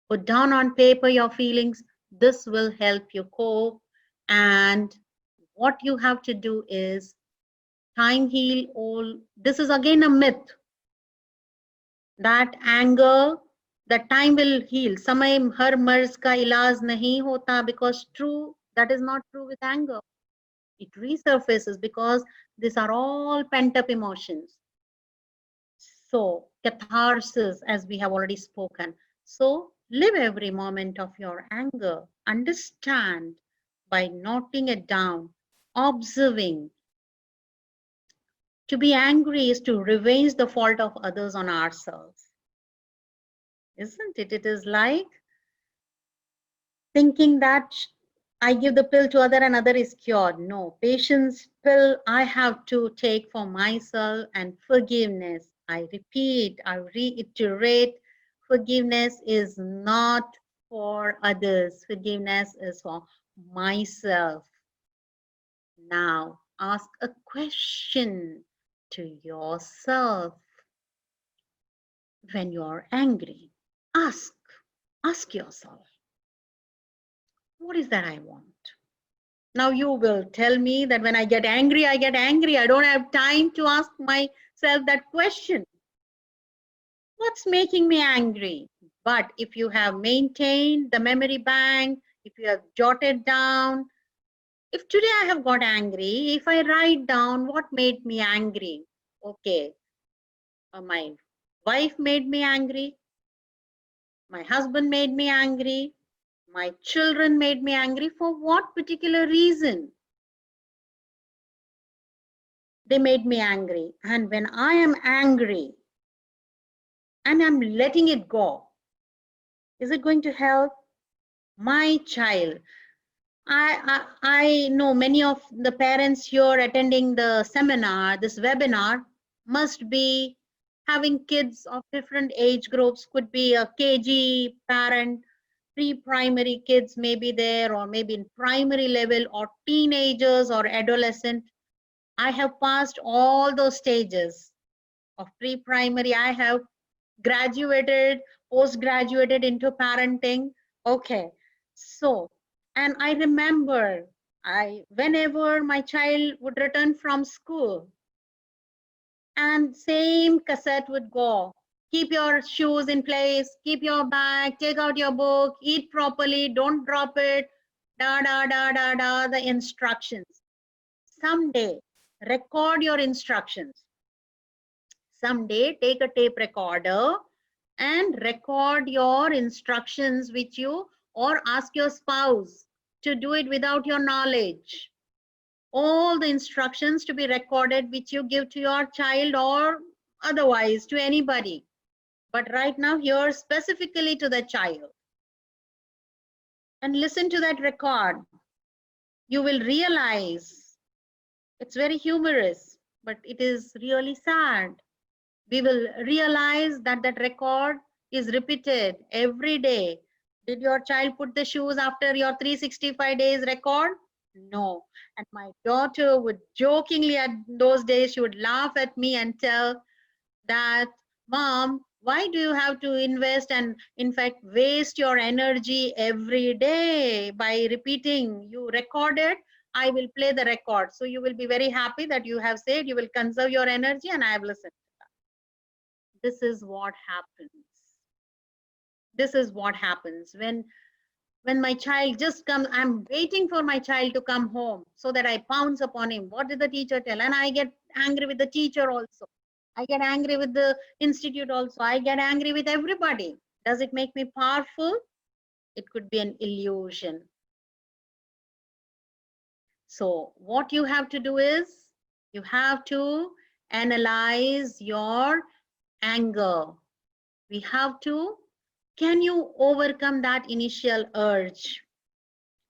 S2: Put down on paper your feelings. This will help you cope. And what you have to do is time heal all. This is again a myth that anger, that time will heal. समय हर मर्ज का इलाज नहीं होता, because true, that is not true with anger. It resurfaces because these are all pent up emotions. So, catharsis, as we have already spoken. So, live every moment of your anger. Understand by noting it down, observing. To be angry is to revenge the fault of others on ourselves. isn't it? It is like thinking that I give the pill to other and other is cured. No, patience pill I have to take for myself, and forgiveness. I repeat, I reiterate, forgiveness is not for others. Forgiveness is for myself. Now ask a question to yourself when you're angry. Ask, ask yourself, what is that I want? Now you will tell me that when I get angry, I get angry. I don't have time to ask myself that question. What's making me angry? But if you have maintained the memory bank, if you have jotted down, if today I have got angry, if I write down what made me angry, okay, my wife made me angry, my husband made me angry, my children made me angry, for what particular reason? They made me angry. And when I am angry and I'm letting it go, is it going to help my child? I know many of the parents here attending the seminar, this webinar, must be having kids of different age groups, could be a KG parent, pre-primary kids may be there, or maybe in primary level, or teenagers or adolescent. I have passed all those stages of pre-primary. I have graduated, post-graduated into parenting. Okay, so, and I remember whenever my child would return from school, and same cassette would go. Keep your shoes in place, keep your bag, take out your book, eat properly, don't drop it, da da da da da, the instructions. Someday, record your instructions. Someday, take a tape recorder and record your instructions with you, or ask your spouse to do it without your knowledge. All the instructions to be recorded which you give to your child or otherwise to anybody. But right now, here specifically to the child. And listen to that record. You will realize it's very humorous, but it is really sad. We will realize that that record is repeated every day. Did your child put the shoes after your 365 days record? No. And my daughter would jokingly at those days, she would laugh at me and tell that, Mom, why do you have to invest and in fact waste your energy every day by repeating? You record it, I will play the record. So you will be very happy that you have said you will conserve your energy, and I have listened. This is what happens. This is what happens when my child just comes. I'm waiting for my child to come home so that I pounce upon him. What did the teacher tell? And I get angry with the teacher also. I get angry with the institute also. I get angry with everybody. Does it make me powerful? It could be an illusion. So what you have to do is you have to analyze your anger. We have to, can you overcome that initial urge?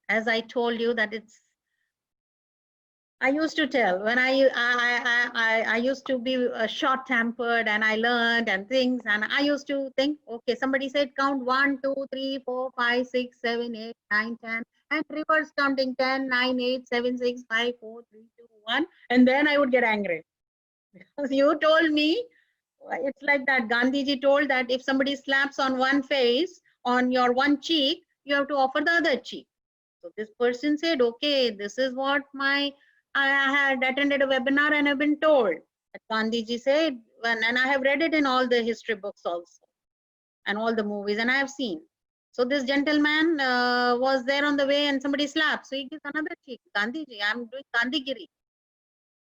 S2: As I told you that it's, I used to tell when I used to be short tempered, and I learned and things, and I used to think, okay, somebody said count 1 2 3 4 5 6 7 8 9 10, and reverse counting 10 9 8 7 6 5 4 3 2 1, and then I would get angry because you told me. It's like that Gandhiji told that if somebody slaps on one face, on your one cheek, you have to offer the other cheek. So this person said, okay, this is what I had attended a webinar and have been told that Gandhiji said, and I have read it in all the history books also, and all the movies, and I have seen. So this gentleman was there on the way and somebody slaps. So he gives another cheek. Gandhiji, I'm doing Gandhigiri.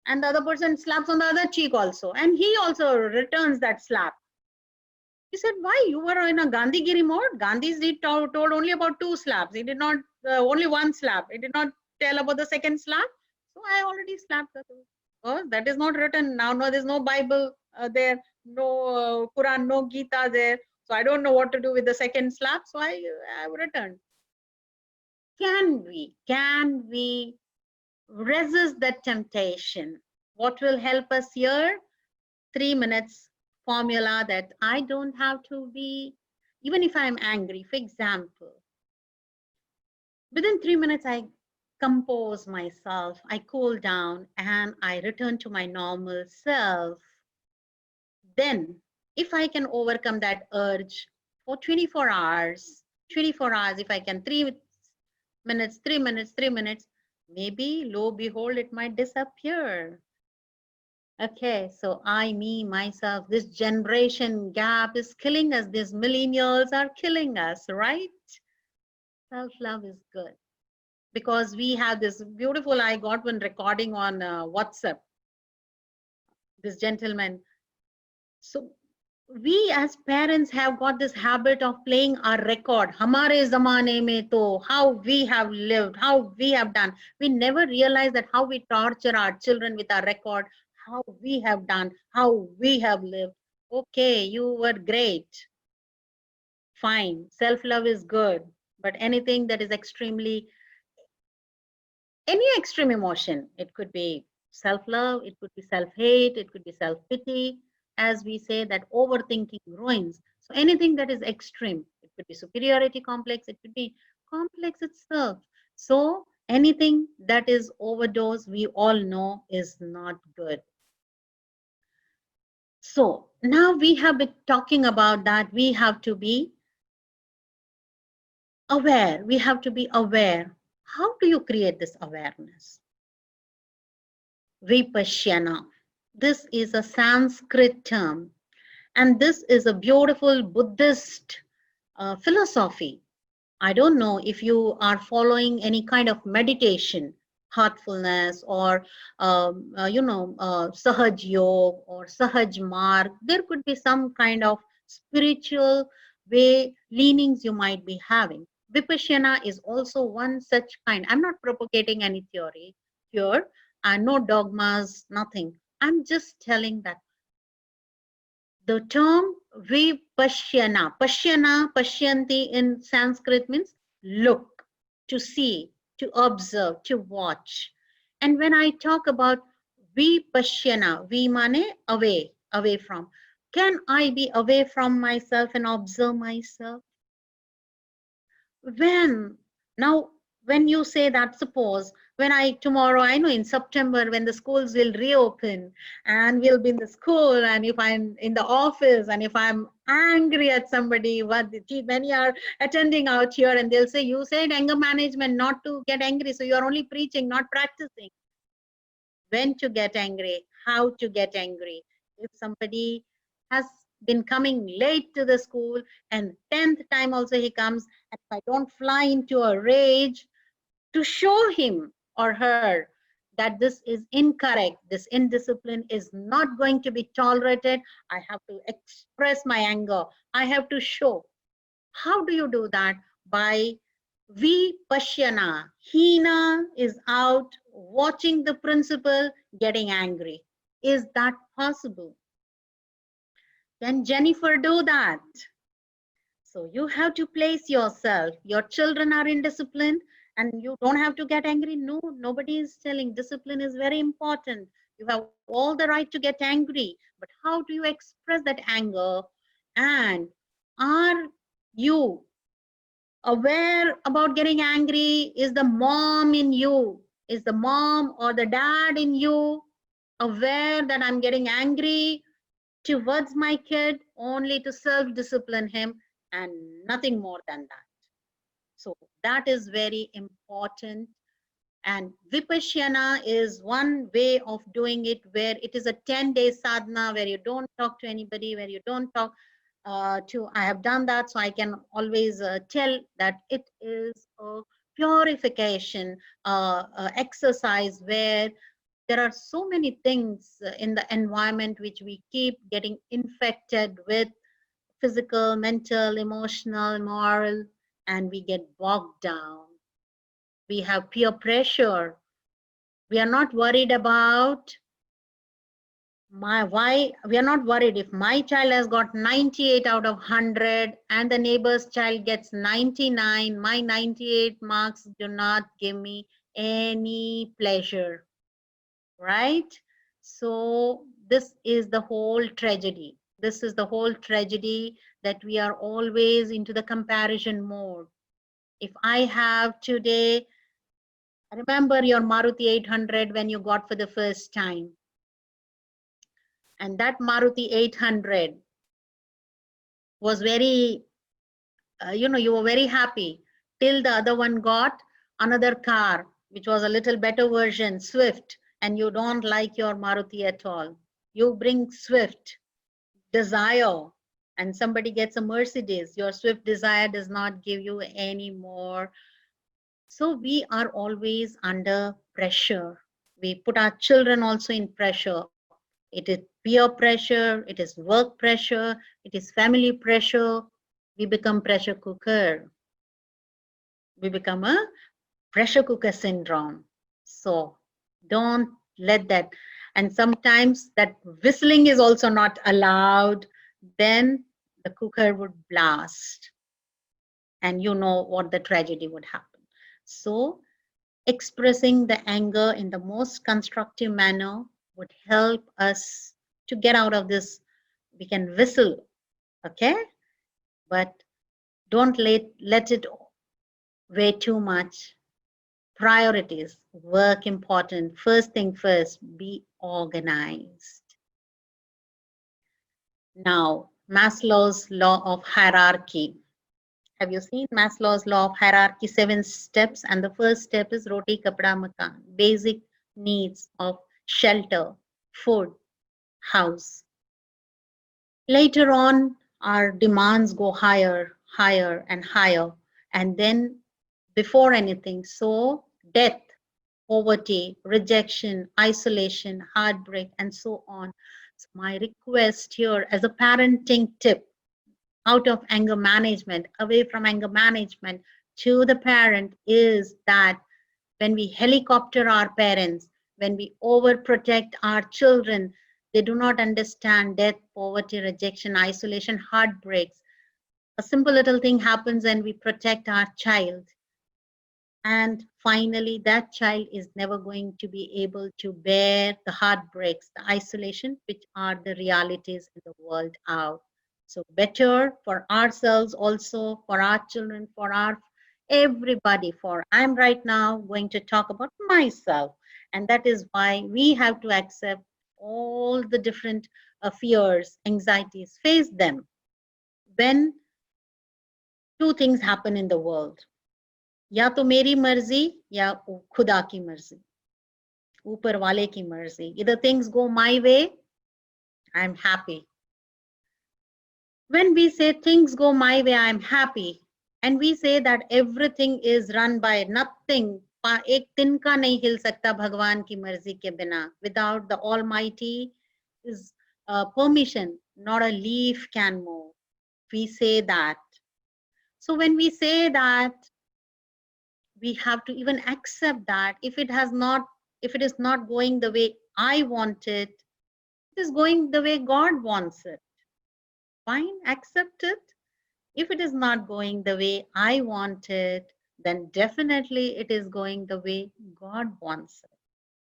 S2: And the other person slaps on the other cheek also. And he also returns that slap. He said, why? You were in a Gandhigiri mode? Gandhiji told only about 2 slaps. He did not, only 1 slap. He did not tell about the second slap. So I already slapped the 2. Oh, that is not written. Now, no, there's no Bible there, no Quran, no Gita there. So I don't know what to do with the second slap. So I returned. Can we resist that temptation? What will help us here? 3 minutes formula that I don't have to be, even if I'm angry, for example, within 3 minutes, I compose myself, I cool down, and I return to my normal self. Then, if I can overcome that urge for 24 hours, 24 hours, if I can 3 minutes, 3 minutes, 3 minutes, maybe lo behold, it might disappear. Okay, so I, me, myself, this generation gap is killing us. These millennials are killing us, right? Self love is good because we have this beautiful. I got one recording on WhatsApp, this gentleman. So we as parents have got this habit of playing our record. Hamare zamane mein to, how we have lived, how we have done. We never realize that how we torture our children with our record, how we have done, how we have lived. Okay, you were great. Fine. Self love is good. But anything that is extremely, any extreme emotion, it could be self love, it could be self hate, it could be self pity. As we say, that overthinking ruins. So anything that is extreme, it could be superiority complex, it could be complex itself. So anything that is overdose, we all know is not good. So now we have been talking about that. We have to be aware. We have to be aware. How do you create this awareness? Vipassana. This is a Sanskrit term, and this is a beautiful Buddhist philosophy. I don't know if you are following any kind of meditation, heartfulness, or Sahaj Yoga or Sahaj Marg. There could be some kind of spiritual way leanings you might be having. Vipassana is also one such kind. I'm not propagating any theory here, no dogmas, nothing. I'm just telling that the term vipashyana, pashyana, pashyanti in Sanskrit means look, to see, to observe, to watch. And when I talk about vipashyana, vi mane away, away from. Can I be away from myself and observe myself? When? Now, when you say that, suppose when I tomorrow, I know in September when the schools will reopen and we'll be in the school, and if I'm in the office and if I'm angry at somebody, what many are attending out here, and they'll say, you said anger management, not to get angry, so you're only preaching, not practicing. When to get angry, how to get angry. If somebody has been coming late to the school and 10th time also he comes, and if I don't fly into a rage to show him or her that this is incorrect, this indiscipline is not going to be tolerated, I have to express my anger. I have to show. How do you do that? By Vipashyana. Heena is out watching the principal getting angry. Is that possible? Can Jennifer do that? So you have to place yourself. Your children are in discipline and you don't have to get angry. No, nobody is telling discipline is very important. You have all the right to get angry. But how do you express that anger? And are you aware about getting angry? Is the mom in you, is the mom or the dad in you aware that I'm getting angry towards my kid only to self discipline him and nothing more than that? So that is very important. And Vipassana is one way of doing it, where it is a 10-day sadhana where you don't talk to anybody, where you don't talk I have done that, so I can always tell that it is a purification exercise where there are so many things in the environment which we keep getting infected with, physical, mental, emotional, moral, and we get bogged down. We have peer pressure. We are not worried about Why we are not worried if my child has got 98 out of 100 and the neighbor's child gets 99. My 98 marks do not give me any pleasure, right? So this is the whole tragedy. This is the whole tragedy, that we are always into the comparison mode. If I have today, remember your Maruti 800 when you got for the first time, and that Maruti 800 was very, you were very happy till the other one got another car, which was a little better version, Swift, and you don't like your Maruti at all. You bring Swift Desire, and somebody gets a Mercedes. Your Swift Desire does not give you any more. So we are always under pressure. We put our children also in pressure. It is peer pressure, it is work pressure, it is family pressure. We become pressure cooker. We become a pressure cooker syndrome. So don't let that. And sometimes that whistling is also not allowed. Then the cooker would blast, and you know what the tragedy would happen. So expressing the anger in the most constructive manner would help us to get out of this. We can whistle, okay? But don't let it weigh too much. Priorities, work important. First thing first, be organized. Now, Maslow's law of hierarchy. Have you seen Maslow's law of hierarchy? 7 steps, and the first step is roti, kapda, makan. Basic needs of shelter, food, house. Later on, our demands go higher, higher, and higher. And then, before anything, so death, poverty, rejection, isolation, heartbreak, and so on. So my request here as a parenting tip, out of anger management, away from anger management, to the parent, is that when we helicopter our parents, when we overprotect our children, they do not understand death, poverty, rejection, isolation, heartbreaks. A simple little thing happens and we protect our child. And finally, that child is never going to be able to bear the heartbreaks, the isolation, which are the realities in the world out. So better for ourselves also, for our children, for our everybody. For I'm right now going to talk about myself. And that is why we have to accept all the different fears, anxieties, face them. When two things happen in the world, या तो मेरी मर्जी या खुदा की मर्जी, ऊपर वाले की मर्जी. Either things go my way, I'm happy. When we say things go my way, I'm happy, and we say that everything is run by nothing, एक तिनका नहीं हिल सकता भगवान की मर्जी के बिना. Without the Almighty is permission, not a leaf can move. We say that. So when we say that, we have to even accept that if it is not going the way I want it, it is going the way God wants it. Fine, accept it. If it is not going the way I want it, then definitely it is going the way God wants it.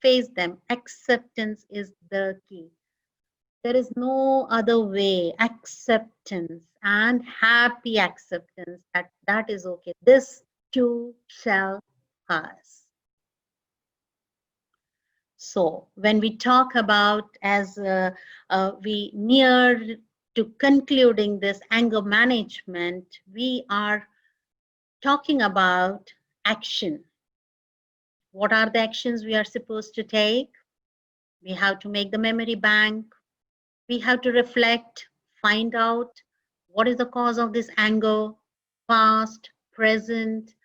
S2: Face them. Acceptance is the key. There is no other way. Acceptance, and happy acceptance that is okay. This too shall pass. So when we talk about, as we near to concluding this anger management, we are talking about action. What are the actions we are supposed to take? We have to make the memory bank. We have to reflect, find out what is the cause of this anger, past, present,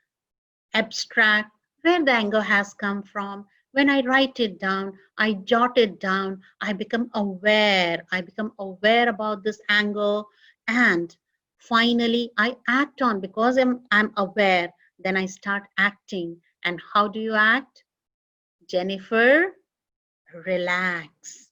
S2: abstract, where the anger has come from. When I write it down, I jot it down, I become aware. I become aware about this anger, and finally I act on, because I'm aware, then I start acting. And how do you act? Jennifer, relax.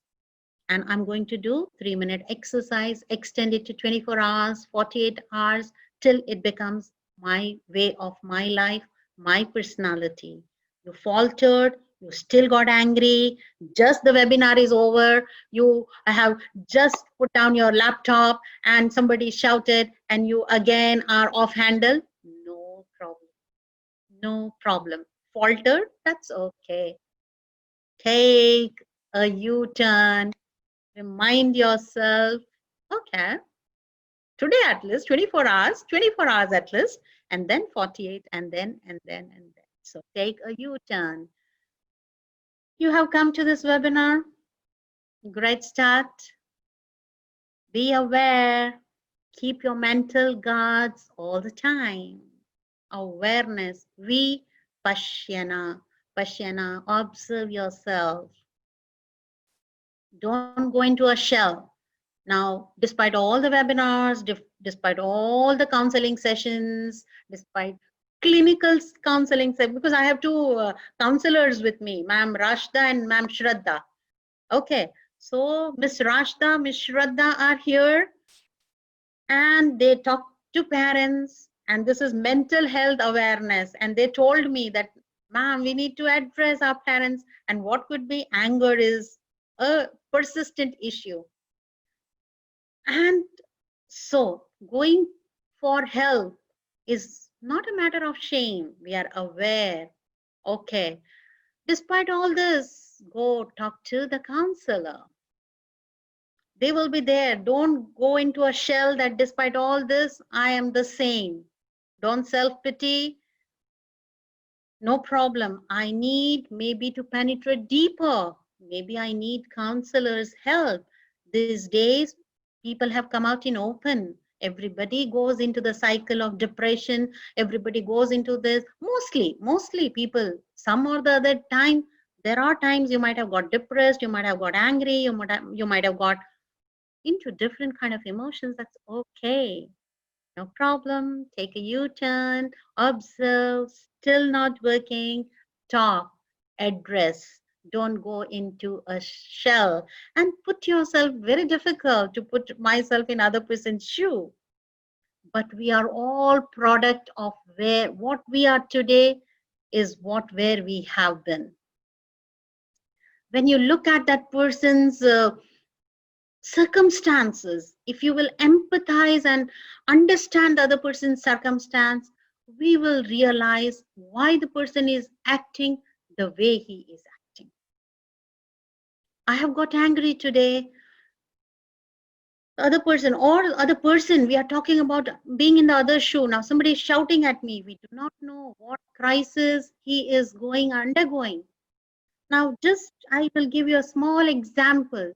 S2: And I'm going to do 3-minute exercise, extend it to 24 hours, 48 hours, till it becomes my way of my life, my personality. You faltered, you still got angry, just the webinar is over, you have just put down your laptop and somebody shouted and you again are off handle. No problem. No problem. Faltered? That's okay. Take a U turn, remind yourself, okay, today at least 24 hours at least, and then 48, and then. So take a U turn. You have come to this webinar. Great start. Be aware. Keep your mental guards all the time. Awareness. Pashyana. Pashyana. Observe yourself. Don't go into a shell. Now, despite all the webinars, despite all the counseling sessions, despite clinical counseling, because I have two counselors with me, Ma'am Rashda and Ma'am Shraddha. Okay, so Miss Rashda, Miss Shraddha are here and they talk to parents, and this is mental health awareness. And they told me that, ma'am, we need to address our parents, and what could be anger is a persistent issue. And so going for help is not a matter of shame. We are aware. Okay, despite all this, go talk to the counselor. They will be there. Don't go into a shell that despite all this, I am the same. Don't self pity. No problem. I need maybe to penetrate deeper. Maybe I need counselors' help. These days, people have come out in open. Everybody goes into the cycle of depression. Everybody goes into this. Mostly people, some or the other time, there are times you might have got depressed, you might have got angry, you might have got into different kind of emotions. That's okay. No problem. Take a U-turn, observe, still not working, talk, address. Don't go into a shell and put yourself very difficult to put myself in other person's shoe. But we are all product of where what we are today is what where we have been. When you look at that person's circumstances, if you will empathize and understand the other person's circumstance, we will realize why the person is acting the way he is acting. I have got angry today. The other person, we are talking about being in the other shoe. Now somebody is shouting at me. We do not know what crisis he is undergoing. Now just I will give you a small example.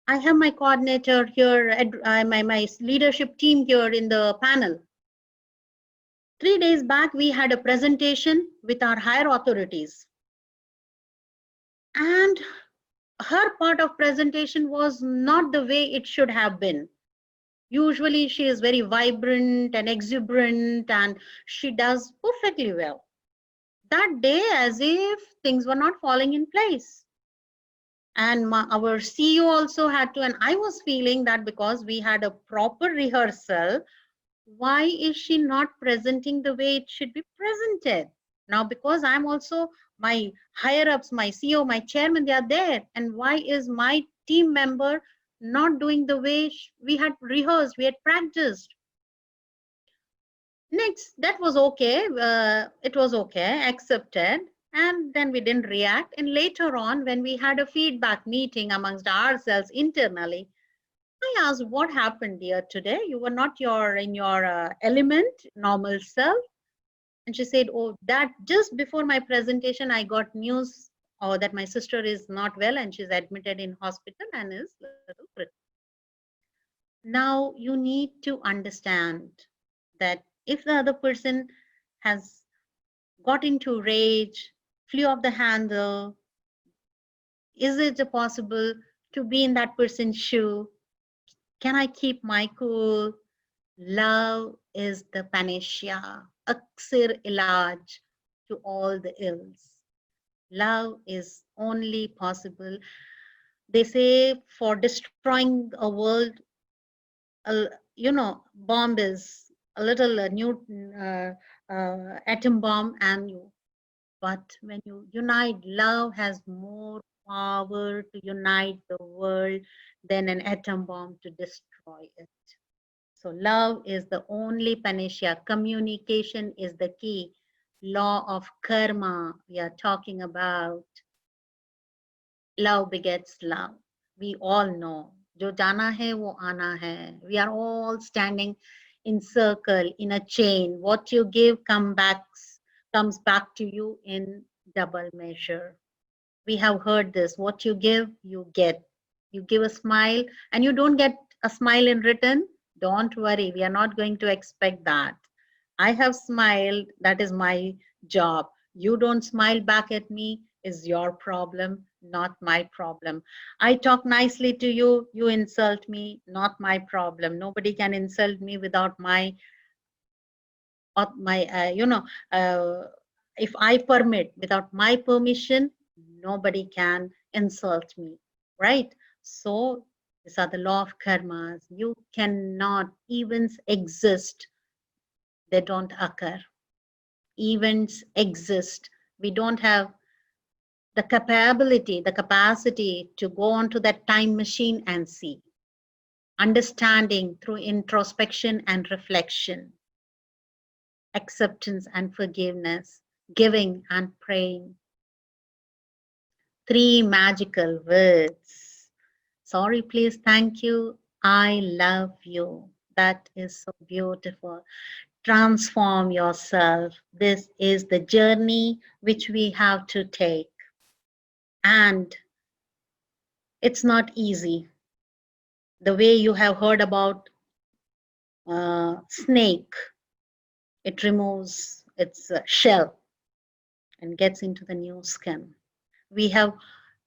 S2: I have my coordinator here, my leadership team here in the panel. 3 days back, we had a presentation with our higher authorities. And her part of presentation was not the way it should have been. Usually she is very vibrant and exuberant and she does perfectly well. That day, as if things were not falling in place. And our CEO also had to, and I was feeling that because we had a proper rehearsal, why is she not presenting the way it should be presented? Now, because I'm also my higher ups, my CEO, my chairman, they are there. And why is my team member not doing the way we had rehearsed, we had practiced? Next, that was okay. It was okay, accepted. And then we didn't react. And later on, when we had a feedback meeting amongst ourselves internally, I asked, what happened, dear, today? You were not in your element, normal self. And she said, oh, that just before my presentation, I got news that my sister is not well and she's admitted in hospital and is a little critical. Now you need to understand that if the other person has got into rage, flew off the handle, is it possible to be in that person's shoe? Can I keep my cool? Love is the panacea, aksir ilaj to all the ills. Love is only possible. They say for destroying a world, bomb is a little new atom bomb, and but when you unite, love has more power to unite the world than an atom bomb to destroy it. So love is the only panacea. Communication is the key. Law of karma we are talking about. Love begets love. We all know. Jo jana hai, wo aana hai. We are all standing in circle, in a chain. What you give comes back to you in double measure. We have heard this. What you give, you get. You give a smile and you don't get a smile in return. Don't worry. We are not going to expect that. I have smiled. That is my job. You don't smile back at me is your problem, not my problem. I talk nicely to you. You insult me, not my problem. Nobody can insult me without my uh, if I permit, without my permission, nobody can insult me, right? So these are the law of karmas. You cannot, events exist, they don't occur. Events exist. We don't have the capacity to go onto that time machine and see. Understanding through introspection and reflection, acceptance and forgiveness, giving and praying. Three magical words. Sorry, please, thank you. I love you. That is so beautiful. Transform yourself. This is the journey which we have to take. And it's not easy. The way you have heard about snake, it removes its shell and gets into the new skin. We have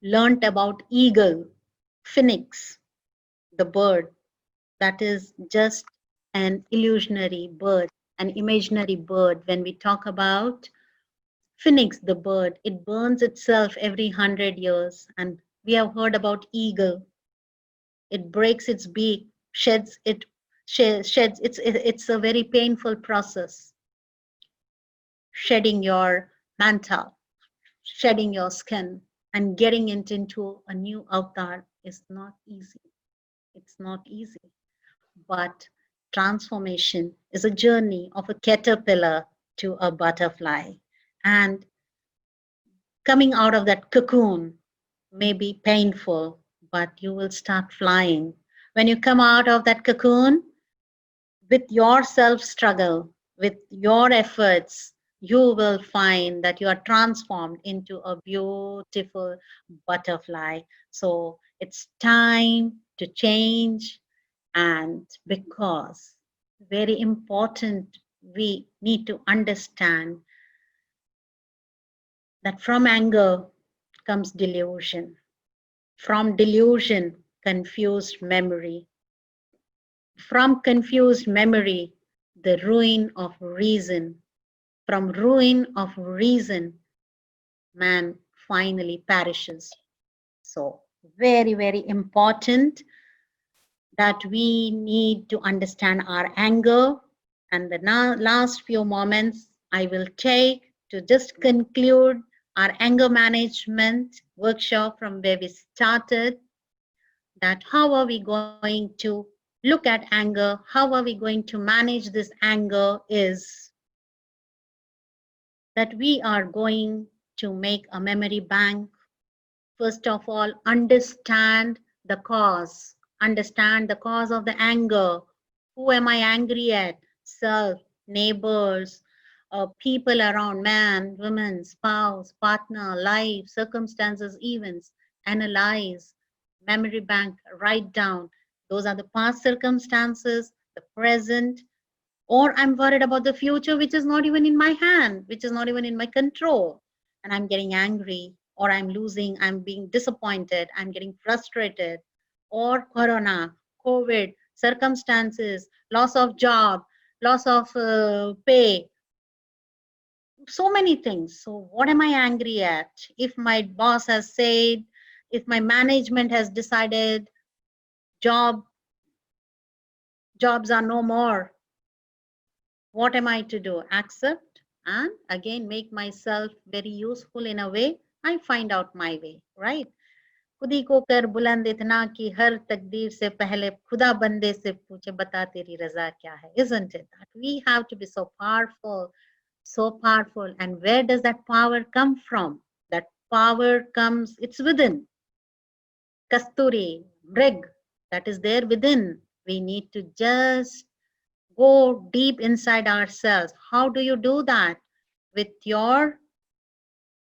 S2: learnt about eagle, phoenix, the bird that is just an illusionary bird, an imaginary bird. When we talk about phoenix, the bird, it burns itself every 100 years. And we have heard about eagle. It breaks its beak, sheds. It's a very painful process. Shedding your mantle, shedding your skin, and getting it into a new avatar is not easy. It's not easy. But transformation is a journey of a caterpillar to a butterfly. And coming out of that cocoon may be painful, but you will start flying. When you come out of that cocoon, with your self struggle, with your efforts, you will find that you are transformed into a beautiful butterfly. So it's time to change. And because very important, we need to understand that from anger comes delusion. From delusion, confused memory. From confused memory, the ruin of reason. From ruin of reason, man finally perishes. So, very, very important that we need to understand our anger. And the last few moments I will take to just conclude our anger management workshop from where we started, that how are we going to look at anger, how are we going to manage this anger, is that we are going to make a memory bank. First of all, understand the cause of the anger. Who am I angry at? Self, neighbors, people around, man, woman, spouse, partner, life, circumstances, events. Analyze, memory bank, write down. Those are the past circumstances, the present, or I'm worried about the future, which is not even in my hand, which is not even in my control. And I'm getting angry, or I'm losing, I'm being disappointed, I'm getting frustrated, or corona, COVID, circumstances, loss of job, loss of pay, so many things. So, what am I angry at? If my boss has said If my management has decided job jobs are no more, what am I to do? Accept and again make myself very useful in a way. I find out my way, right? खुद ही को कर बुलंद इतना कि हर तकदीर से पहले खुदा बंदे से पूछे बता तेरी रजा क्या है. Isn't it that we have to be so powerful, so powerful? And where does that power come from? That power comes, it's within. Kasturi, Brig, that is there within. We need to just go deep inside ourselves. How do you do that? With your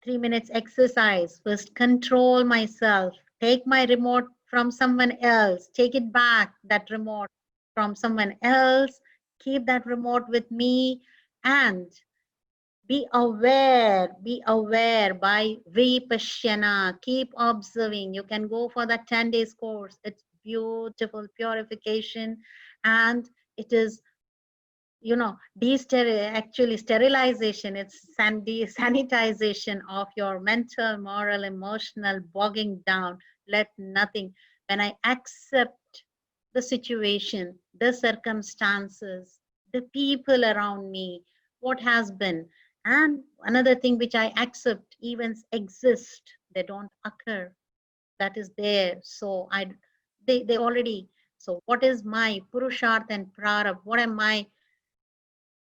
S2: 3 minutes exercise. First, control myself. Take my remote from someone else. Take it back, that remote from someone else. Keep that remote with me and be aware by Vipashyana. Keep observing. You can go for that 10 days course. It's beautiful purification and it is actually sterilization. It's sanitization of your mental, moral, emotional bogging down. Let nothing. When I accept the situation, the circumstances, the people around me, what has been, and another thing which I accept, events exist, they don't occur. That is there. So they already. So what is my purusharth and prarabdha? What am I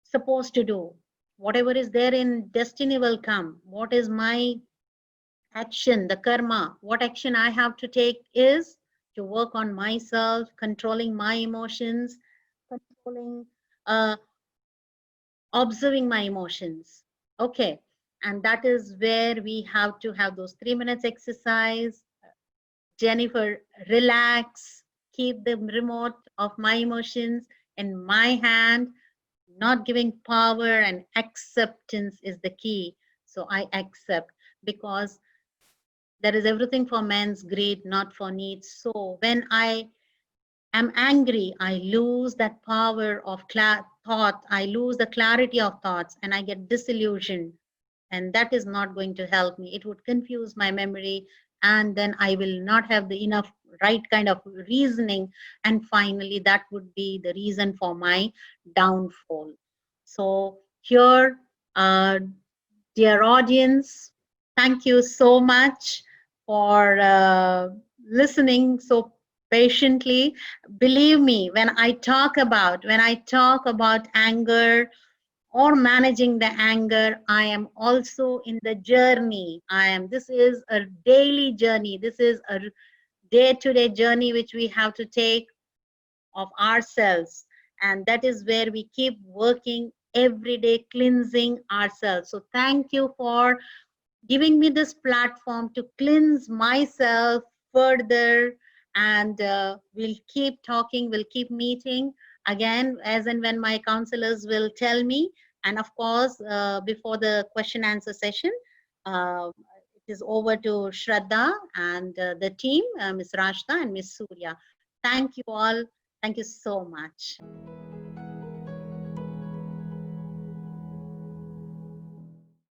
S2: supposed to do? Whatever is there in destiny will come. What is my action, the karma? What action I have to take is to work on myself, controlling my emotions, controlling, uh, observing my emotions. Okay. And that is where we have to have those 3 minutes exercise. Jennifer, relax, keep the remote of my emotions in my hand. Not giving power and acceptance is the key. So I accept because there is everything for man's greed, not for needs. So when I am angry, I lose that power of thought. I lose the clarity of thoughts and I get disillusioned. And that is not going to help me. It would confuse my memory and then I will not have the enough right kind of reasoning. And finally, that would be the reason for my downfall. So here, dear audience, thank you so much for listening so patiently. Believe me, when I talk about anger or managing the anger, I am also in the journey. This is a daily journey. This is a day-to-day journey which we have to take of ourselves. And that is where we keep working every day, cleansing ourselves. So thank you for giving me this platform to cleanse myself further. And we'll keep talking, we'll keep meeting again as and when my counselors will tell me. And of course, before the question answer session, it is over to Shraddha and the team, Ms. Rashda and Ms. Surya. Thank you all. Thank you so much.